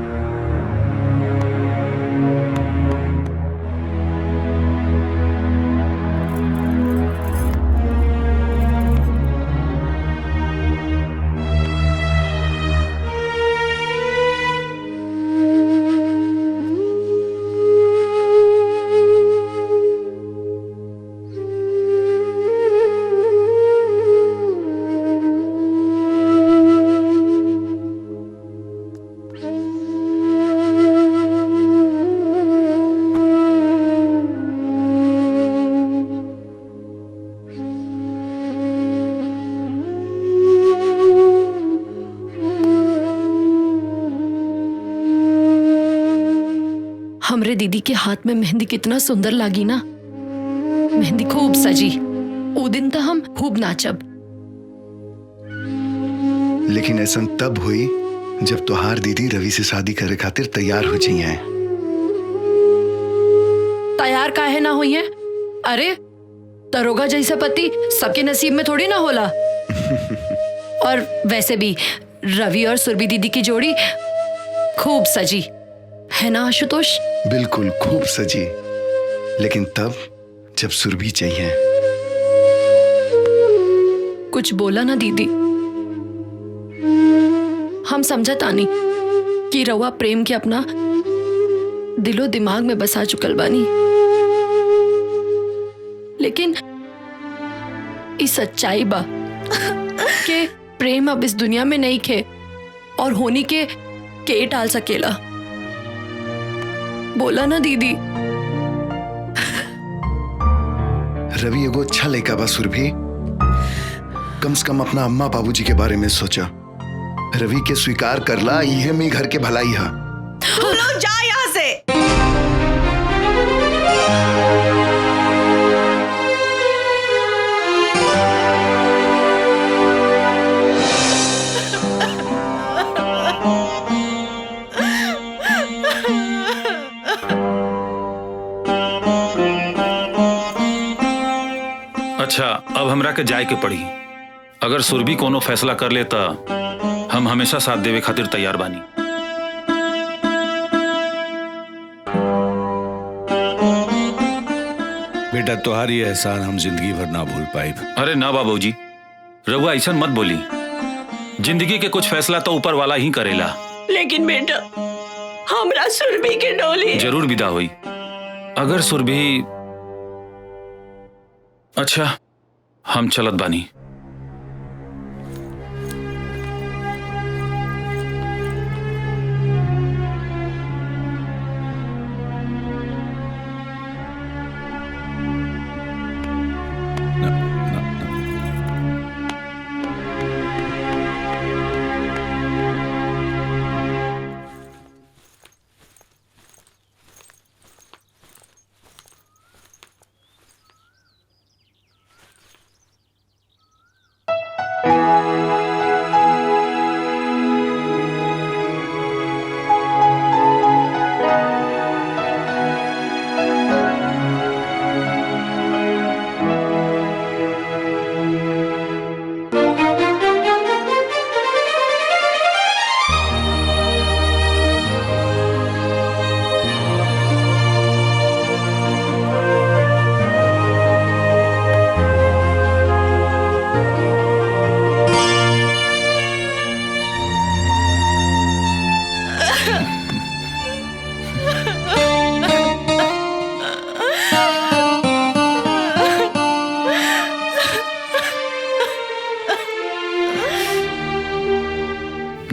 हमरे दीदी के हाथ में मेहंदी कितना सुंदर लागी ना। मेहंदी खूब सजी। वो दिन तो हम खूब नाचब। लेकिन ऐसा तब हुई जब तोहार दीदी रवि से शादी करे खातिर तैयार हो जाइए। तैयार काहे ना हुई है? अरे दरोगा जैसा पति सबके नसीब में थोड़ी ना होला। और वैसे भी रवि और सुरभि दीदी की जोड़ी खूब सजी है ना आशुतोष? बिल्कुल खूब सजी। लेकिन तब जब सुरभि चाहिए। कुछ बोला ना दीदी। हम समझा तानी कि रवा प्रेम के अपना दिलो दिमाग में बसा चुकल बानी। लेकिन इस सच्चाई बा कि प्रेम अब इस दुनिया में नहीं खे और होनी के टाल सकेला। बोला ना दीदी। रवि एगो अच्छा लड़का बा सुरभि। कम से कम अपना अम्मा बाबूजी के बारे में सोचा। रवि के स्वीकार करला, यह में घर के भलाई है। तू लोग जा यहाँ से। अच्छा, अब हमरा के जाए के पड़ी। अगर सुरभि कोनो फैसला कर ले तो हम हमेशा साथ देवे खातिर तैयार बानी। बेटा तुम्हारी एहसान हम जिंदगी भर ना भूल पाए। अरे ना बाबूजी, रघुआ ऐसा मत बोली। जिंदगी के कुछ फैसला तो ऊपर वाला ही करेला। लेकिन बेटा हमरा सुरभि के डोली जरूर विदा हुई। अगर सुरभि, अच्छा हम चलत बानी।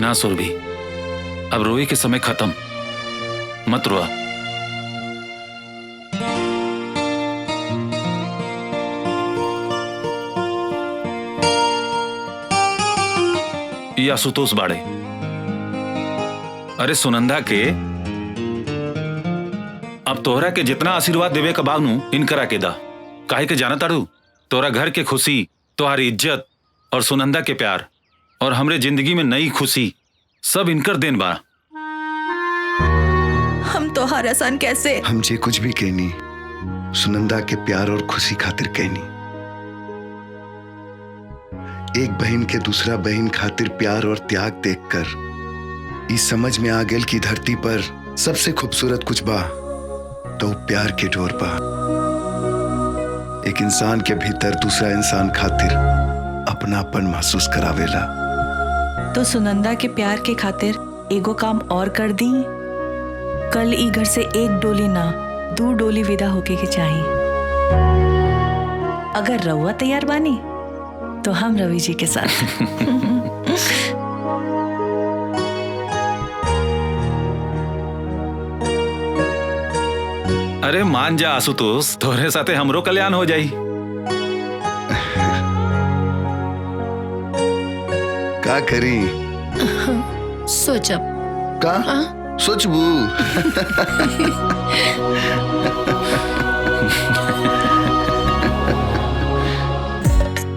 हाँ सुरभि, अब रोए के समय खत्म, मत रोआ। ये आशुतोष बाड़े। अरे सुनंदा के अब तोहरा के जितना आशीर्वाद देवे का बानू इनकरा के दा। काहे के जाना तारू, तोरा घर के खुशी, तुम्हारी इज्जत और सुनंदा के प्यार और हमरे जिंदगी में नई खुशी सब इनकर देन बा। हम तो हर आसान कैसे हम जे कुछ भी कहनी सुनंदा के प्यार और खुशी खातिर कहनी। एक बहन के दूसरा बहन खातिर प्यार और त्याग देखकर इस समझ में आ गेल कि धरती पर सबसे खूबसूरत कुछ बा तो प्यार के डोर बा। एक इंसान के भीतर दूसरा इंसान खातिर अपनापन महसूस करावेला। तो सुनंदा के प्यार के खातिर एगो काम और कर दी। कल ई घर से एक डोली ना 2 डोली विदा होके के चाहिए। अगर रउआ तैयार बानी तो हम रवि जी के साथ। अरे मान जा आशुतोष, तोहरे साथे हमरो कल्याण हो जाई। का करी सोचब का सोचबू।